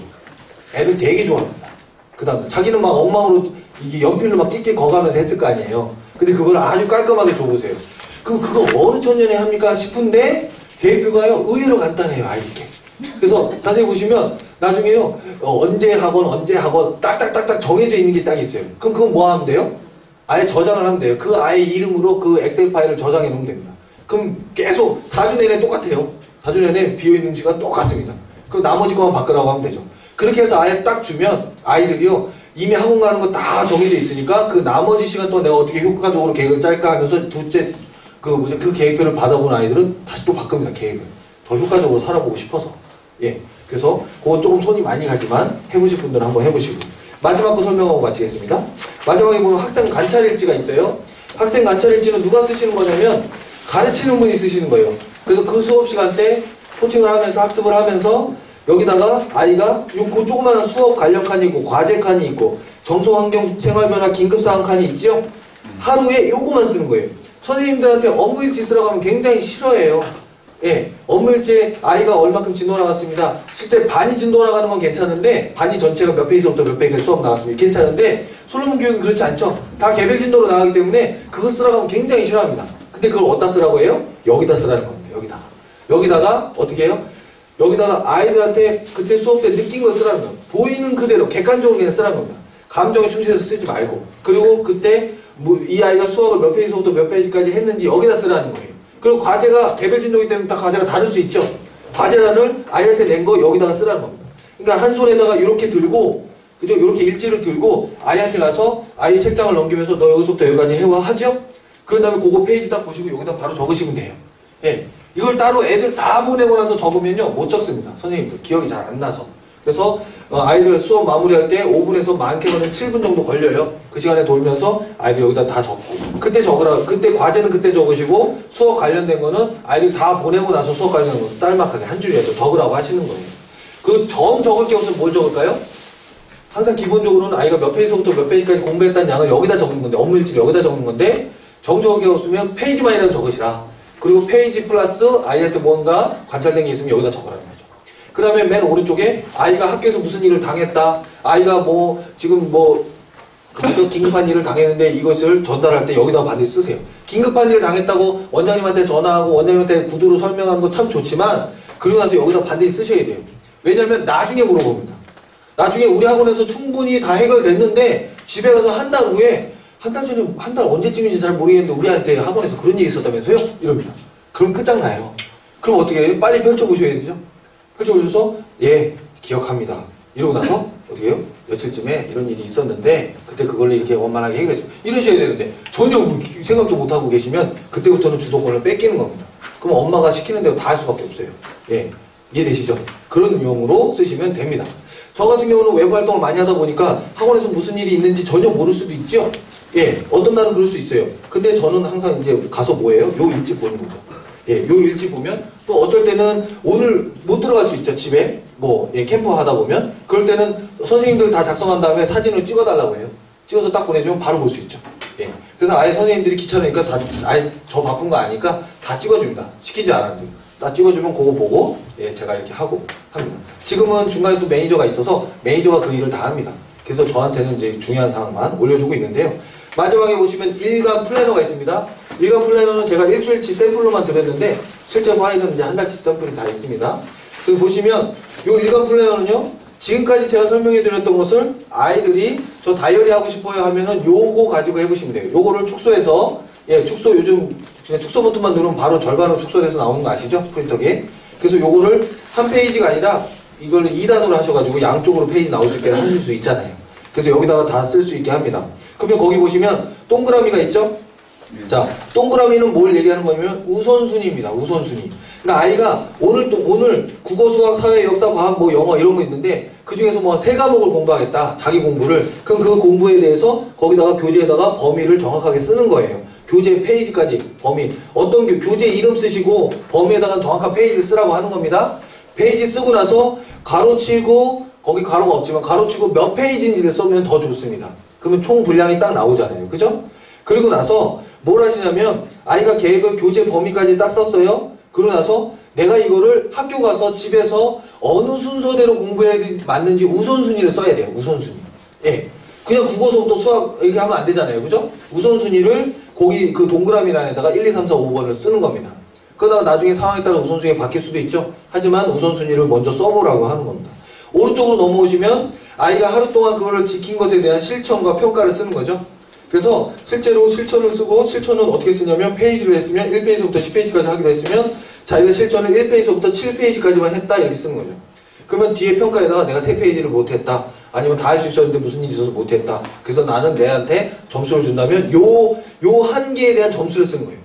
애들 되게 좋아합니다. 그 다음날 자기는 막 엉망으로 이게 연필로 막 찍찍 거가면서 했을 거 아니에요. 근데 그걸 아주 깔끔하게 줘보세요. 그럼 그거 어느 천년에 합니까 싶은데 계획표가요 의외로 간단해요, 아이들께. 그래서 자세히 보시면 나중에요 언제 학원 딱딱딱딱 정해져 있는 게 딱 있어요. 그럼 그건 뭐 하면 돼요? 아예 저장을 하면 돼요. 그 아이 이름으로 그 엑셀 파일을 저장해 놓으면 됩니다. 그럼 계속 4주 내내 똑같아요. 4주 내내 비어있는 시간 똑같습니다. 그럼 나머지 거만 바꾸라고 하면 되죠. 그렇게 해서 아예 딱 주면 아이들이요 이미 학원 가는 거 다 정해져 있으니까 그 나머지 시간 동안 내가 어떻게 효과적으로 계획을 짤까 하면서 둘째 그 계획표를 받아본 아이들은 다시 또 바꿉니다. 계획을 더 효과적으로 살아보고 싶어서. 예, 그래서 그건 조금 손이 많이 가지만 해보실 분들은 한번 해보시고, 마지막 거 설명하고 마치겠습니다. 마지막에 보면 학생 관찰일지가 있어요. 학생 관찰일지는 누가 쓰시는 거냐면 가르치는 분이 쓰시는 거예요. 그래서 그 수업 시간 때 코칭을 하면서 학습을 하면서 여기다가 아이가 요 조그마한 수업 관련 칸이 있고 과제 칸이 있고 정서 환경 생활변화 긴급사항 칸이 있죠? 하루에 요거만 쓰는 거예요. 선생님들한테 업무일지 쓰라고 하면 굉장히 싫어해요. 예, 업무일지에 아이가 얼마큼 진도 나갔습니다. 실제 반이 진도 나가는 건 괜찮은데 반이 전체가 몇 페이지부터 몇 페이지까지 수업 나갔습니다. 괜찮은데 솔로몬 교육은 그렇지 않죠. 다 개별 진도로 나가기 때문에 그거 쓰라고 하면 굉장히 싫어합니다. 근데 그걸 어디다 쓰라고 해요? 여기다 쓰라는 겁니다. 여기다가 어떻게 해요? 여기다가 아이들한테 그때 수업 때 느낀 걸 쓰라는 거예요. 보이는 그대로 객관적으로 그냥 쓰라는 겁니다. 감정에 충실해서 쓰지 말고. 그리고 그때 이 아이가 수학을 몇 페이지부터 몇 페이지까지 했는지 여기다 쓰라는 거예요. 그리고 과제가 개별 진도이기 때문에 다 과제가 다를 수 있죠. 과제란을 아이한테 낸 거 여기다가 쓰라는 겁니다. 그러니까 한 손에다가 이렇게 들고, 그죠? 이렇게 일지를 들고 아이한테 가서 아이 책장을 넘기면서 너 여기서부터 여기까지 해와 하죠? 그런 다음에 그거 페이지 딱 보시고 여기다 바로 적으시면 돼요. 예. 이걸 따로 애들 다 보내고 나서 적으면요 못 적습니다. 선생님들 기억이 잘 안 나서. 그래서 아이들 수업 마무리할 때 5분에서 많게는 7분 정도 걸려요. 그 시간에 돌면서 아이들 여기다 다 적고 그때 적으라. 그때 과제는 그때 적으시고 수업 관련된 거는 아이들 다 보내고 나서 수업 관련된 거 짤막하게 한 줄이라도 적으라고 하시는 거예요. 그 정 적을 게 없으면 뭘 적을까요? 항상 기본적으로는 아이가 몇 페이지부터 몇 페이지까지 공부했다는 양을 여기다 적는 건데 업무일지를 여기다 적는 건데 정 적을 게 없으면 페이지만이라도 적으시라. 그리고 페이지 플러스 아이한테 뭔가 관찰된 게 있으면 여기다 적으라는 거죠. 그 다음에 맨 오른쪽에 아이가 학교에서 무슨 일을 당했다. 아이가 뭐 지금 뭐 긴급한 일을 당했는데 이것을 전달할 때 여기다 반드시 쓰세요. 긴급한 일을 당했다고 원장님한테 전화하고 원장님한테 구두로 설명하는 거 참 좋지만 그러고 나서 여기다 반드시 쓰셔야 돼요. 왜냐하면 나중에 물어봅니다. 나중에 우리 학원에서 충분히 다 해결됐는데 집에 가서 한 달 후에 한 달 전에 한 달 언제쯤인지 잘 모르겠는데 우리한테 학원에서 그런 일이 있었다면서요? 이럽니다. 그럼 끝장나요. 그럼 어떻게 해요? 빨리 펼쳐보셔야 되죠. 펼쳐보셔서 예 기억합니다. 이러고 나서 어떻게 해요? 며칠쯤에 이런 일이 있었는데 그때 그걸로 이렇게 원만하게 해결했습니다. 이러셔야 되는데 전혀 생각도 못하고 계시면 그때부터는 주도권을 뺏기는 겁니다. 그럼 엄마가 시키는 대로 다 할 수밖에 없어요. 예, 이해되시죠? 그런 유형으로 쓰시면 됩니다. 저 같은 경우는 외부 활동을 많이 하다 보니까 학원에서 무슨 일이 있는지 전혀 모를 수도 있죠? 예, 어떤 날은 그럴 수 있어요. 근데 저는 항상 이제 가서 뭐예요? 요 일지 보는 거죠. 예, 요 일지 보면 또 어쩔 때는 오늘 못 들어갈 수 있죠. 집에 뭐 예, 캠프 하다 보면 그럴 때는 선생님들 다 작성한 다음에 사진을 찍어달라고 해요. 찍어서 딱 보내주면 바로 볼 수 있죠. 예, 그래서 아예 선생님들이 귀찮으니까 다 아예 저 바쁜 거 아니까 다 찍어줍니다. 시키지 않아도 다 찍어주면 그거 보고 예, 제가 이렇게 하고 합니다. 지금은 중간에 또 매니저가 있어서 매니저가 그 일을 다 합니다. 그래서 저한테는 이제 중요한 사항만 올려주고 있는데요. 마지막에 보시면 일간 플래너가 있습니다. 일간 플래너는 제가 일주일치 샘플로만 드렸는데 실제 파일은 이제 한 달치 샘플이 다 있습니다. 그리고 보시면 이 일간 플래너는요. 지금까지 제가 설명해 드렸던 것을 아이들이 저 다이어리 하고 싶어요 하면은 요거 가지고 해보시면 돼요. 요거를 축소해서 예, 축소 요즘 그냥 축소 버튼만 누르면 바로 절반으로 축소돼서 나오는 거 아시죠? 프린터기에. 그래서 요거를 한 페이지가 아니라 이걸 2단으로 하셔가지고 양쪽으로 페이지 나올 수 있게 하실 수 있잖아요. 그래서 여기다가 다 쓸 수 있게 합니다. 그러면 거기 보시면 동그라미가 있죠? 자, 동그라미는 뭘 얘기하는 거냐면 우선순위입니다. 우선순위. 그러니까 아이가 오늘 국어, 수학, 사회, 역사, 과학, 뭐 영어 이런 거 있는데 그 중에서 뭐 3과목을 공부하겠다. 자기 공부를. 그럼 그 공부에 대해서 거기다가 교재에다가 범위를 정확하게 쓰는 거예요. 교재 페이지까지 범위. 어떤 교재 이름 쓰시고 범위에다가 정확한 페이지를 쓰라고 하는 겁니다. 페이지 쓰고 나서 가로치고 거기 가로가 없지만 가로치고 몇 페이지인지를 써면 더 좋습니다. 그러면 총 분량이 딱 나오잖아요. 그죠? 그리고 나서 뭘 하시냐면 아이가 계획을 교재 범위까지 딱 썼어요. 그러고 나서 내가 이거를 학교 가서 집에서 어느 순서대로 공부해야 맞는지 우선순위를 써야 돼요. 우선순위. 예. 그냥 국어서부터 수학 이렇게 하면 안 되잖아요. 그죠? 우선순위를 거기 그 동그라미란에다가 1, 2, 3, 4, 5번을 쓰는 겁니다. 그러다가 나중에 상황에 따라 우선순위가 바뀔 수도 있죠. 하지만 우선순위를 먼저 써보라고 하는 겁니다. 오른쪽으로 넘어오시면 아이가 하루 동안 그걸 지킨 것에 대한 실천과 평가를 쓰는 거죠. 그래서 실제로 실천을 쓰고 실천은 어떻게 쓰냐면 페이지를 했으면 1페이지부터 10페이지까지 하기로 했으면 자기가 실천을 1페이지부터 7페이지까지만 했다 이렇게 쓰는 거죠. 그러면 뒤에 평가에다가 내가 3페이지를 못했다. 아니면 다 할 수 있었는데 무슨 일이 있어서 못했다. 그래서 나는 내한테 점수를 준다면 요 한계에 대한 점수를 쓰는 거예요.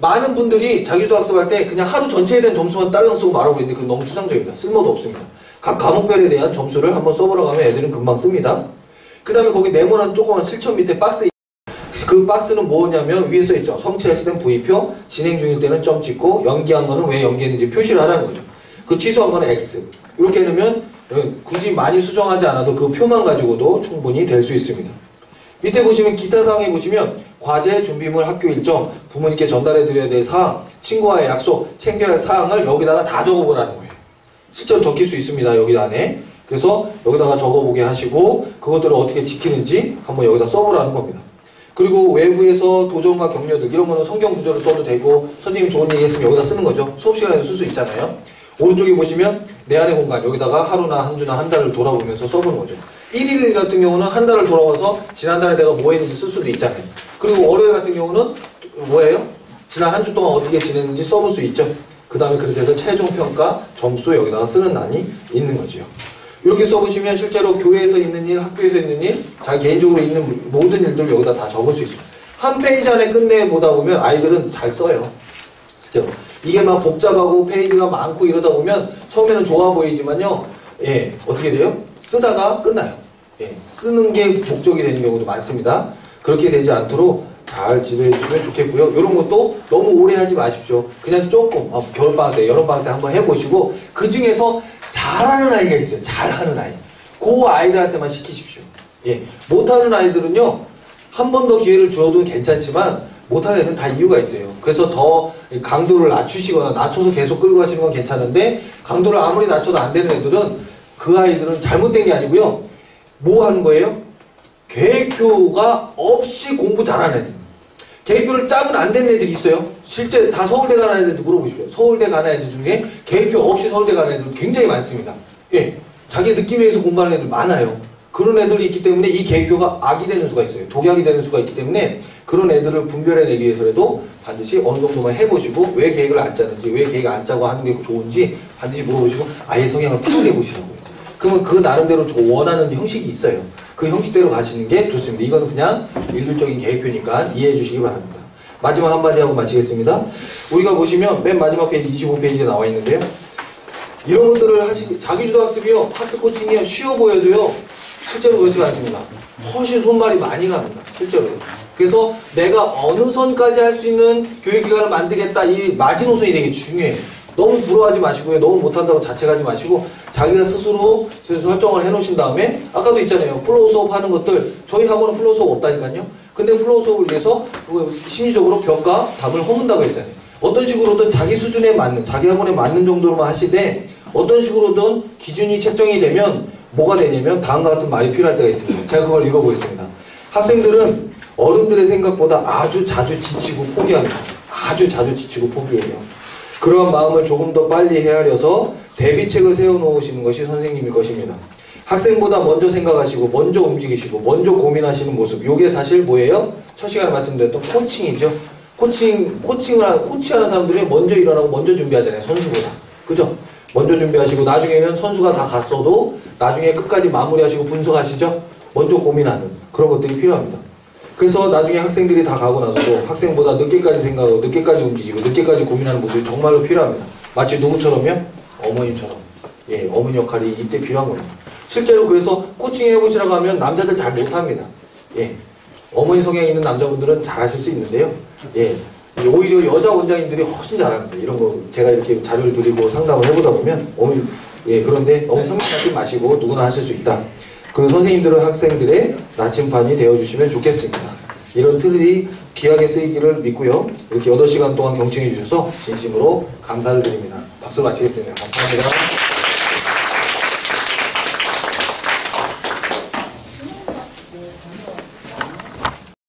많은 분들이 자기주도 학습할 때 그냥 하루 전체에 대한 점수만 딸랑 쓰고 말하고 있는데 그건 너무 추상적입니다. 쓸모도 없습니다. 각 과목별에 대한 점수를 한번 써보라고 하면 애들은 금방 씁니다. 그 다음에 거기 네모난 조그만 실천 밑에 박스, 그 박스는 뭐냐면 위에 써있죠. 성취했을 땐 V표, 진행 중일 때는 점 찍고 연기한 거는 왜 연기했는지 표시를 하라는 거죠. 그 취소한 거는 X. 이렇게 해놓으면 굳이 많이 수정하지 않아도 그 표만 가지고도 충분히 될 수 있습니다. 밑에 보시면 기타 사항에 보시면 과제, 준비물, 학교 일정, 부모님께 전달해 드려야 될 사항, 친구와의 약속, 챙겨야 할 사항을 여기다가 다 적어보라는 거예요. 실제로 적힐 수 있습니다. 여기 안에. 그래서 여기다가 적어보게 하시고 그것들을 어떻게 지키는지 한번 여기다 써보라는 겁니다. 그리고 외부에서 도전과 격려들 이런 거는 성경 구절을 써도 되고 선생님이 좋은 얘기 했으면 여기다 쓰는 거죠. 수업 시간에도 쓸 수 있잖아요. 오른쪽에 보시면 내 안의 공간 여기다가 하루나 한 주나 한 달을 돌아보면서 써보는 거죠. 1일 같은 경우는 한 달을 돌아와서 지난달에 내가 뭐 했는지 쓸 수도 있잖아요. 그리고 월요일 같은 경우는 뭐예요? 지난 한 주 동안 어떻게 지냈는지 써볼 수 있죠. 그 다음에 그렇게 해서 최종평가 점수 여기다가 쓰는 난이 있는 거죠. 이렇게 써보시면 실제로 교회에서 있는 일, 학교에서 있는 일, 자기 개인적으로 있는 모든 일들을 여기다 다 적을 수 있어요. 한 페이지 안에 끝내보다 보면 아이들은 잘 써요. 진짜 이게 막 복잡하고 페이지가 많고 이러다 보면 처음에는 좋아 보이지만요. 예, 어떻게 돼요? 쓰다가 끝나요. 예, 쓰는 게 목적이 되는 경우도 많습니다. 그렇게 되지 않도록 잘 지도해 주시면 좋겠고요. 이런 것도 너무 오래 하지 마십시오. 그냥 조금 겨울방학 때, 여름방학 때 한번 해보시고 그 중에서 잘하는 아이가 있어요. 잘하는 아이. 그 아이들한테만 시키십시오. 예, 못하는 아이들은요. 한 번 더 기회를 주어도 괜찮지만 못하는 애들은 다 이유가 있어요. 그래서 더 강도를 낮추시거나 낮춰서 계속 끌고 가시는 건 괜찮은데 강도를 아무리 낮춰도 안 되는 애들은 그 아이들은 잘못된 게 아니고요. 뭐 하는 거예요? 계획표가 없이 공부 잘하는 애들. 계획표를 짜면 안 되는 애들이 있어요. 실제 다 서울대 가는 애들도 물어보십시오. 서울대 가는 애들 중에 계획표 없이 서울대 가는 애들 굉장히 많습니다. 예, 자기 느낌에 의해서 공부하는 애들 많아요. 그런 애들이 있기 때문에 이 계획표가 악이 되는 수가 있어요. 독약이 되는 수가 있기 때문에 그런 애들을 분별해내기 위해서라도 반드시 어느 정도만 해보시고 왜 계획을 안 짜는지, 왜 계획 안 짜고 하는 게 좋은지 반드시 물어보시고 아예 성향을 파악해 보시라고요. 그러면 그 나름대로 원하는 형식이 있어요. 그 형식대로 가시는 게 좋습니다. 이거는 그냥 일률적인 계획표니까 이해해 주시기 바랍니다. 마지막 한마디 하고 마치겠습니다. 우리가 보시면 맨 마지막 페이지 25페이지에 나와 있는데요. 이런 것들을 자기주도 학습이요. 학습 코칭이요. 쉬워 보여도요. 실제로 그렇지가 않습니다. 훨씬 손발이 많이 갑니다. 실제로. 그래서 내가 어느 선까지 할 수 있는 교육기관을 만들겠다. 이 마지노선이 되게 중요해요. 너무 부러워하지 마시고요. 너무 못한다고 자책하지 마시고 자기가 스스로 설정을 해놓으신 다음에 아까도 있잖아요. 플로우 수업 하는 것들 저희 학원은 플로우 수업 없다니까요. 근데 플로우 수업을 위해서 심리적으로 벽과 답을 허문다고 했잖아요. 어떤 식으로든 자기 수준에 맞는 자기 학원에 맞는 정도로만 하시되 어떤 식으로든 기준이 책정이 되면 뭐가 되냐면 다음과 같은 말이 필요할 때가 있습니다. 제가 그걸 읽어보겠습니다. 학생들은 어른들의 생각보다 아주 자주 지치고 포기합니다. 아주 자주 지치고 포기해요. 그러한 마음을 조금 더 빨리 헤아려서 대비책을 세워놓으시는 것이 선생님일 것입니다. 학생보다 먼저 생각하시고 먼저 움직이시고 먼저 고민하시는 모습, 이게 사실 뭐예요? 첫 시간에 말씀드렸던 코칭이죠. 코치하는 사람들이 먼저 일어나고 먼저 준비하잖아요. 선수보다. 그죠? 먼저 준비하시고 나중에는 선수가 다 갔어도 나중에 끝까지 마무리하시고 분석하시죠? 먼저 고민하는 그런 것들이 필요합니다. 그래서 나중에 학생들이 다 가고 나서도 학생보다 늦게까지 생각하고 늦게까지 움직이고 늦게까지 고민하는 모습이 정말로 필요합니다. 마치 누구처럼요? 어머님처럼. 예, 어머니 역할이 이때 필요한 겁니다. 실제로 그래서 코칭 해보시라고 하면 남자들 잘 못합니다. 예, 어머니 성향이 있는 남자분들은 잘 하실 수 있는데요. 예, 오히려 여자 원장님들이 훨씬 잘합니다. 이런 거 제가 이렇게 자료를 드리고 상담을 해보다 보면 예, 그런데 너무 평균하지 마시고 누구나 하실 수 있다. 그 선생님들은 학생들의 나침반이 되어주시면 좋겠습니다. 이런 틀이 귀하게 쓰이기를 믿고요. 이렇게 8시간 동안 경청해 주셔서 진심으로 감사를 드립니다. 박수 마치겠습니다. 감사합니다.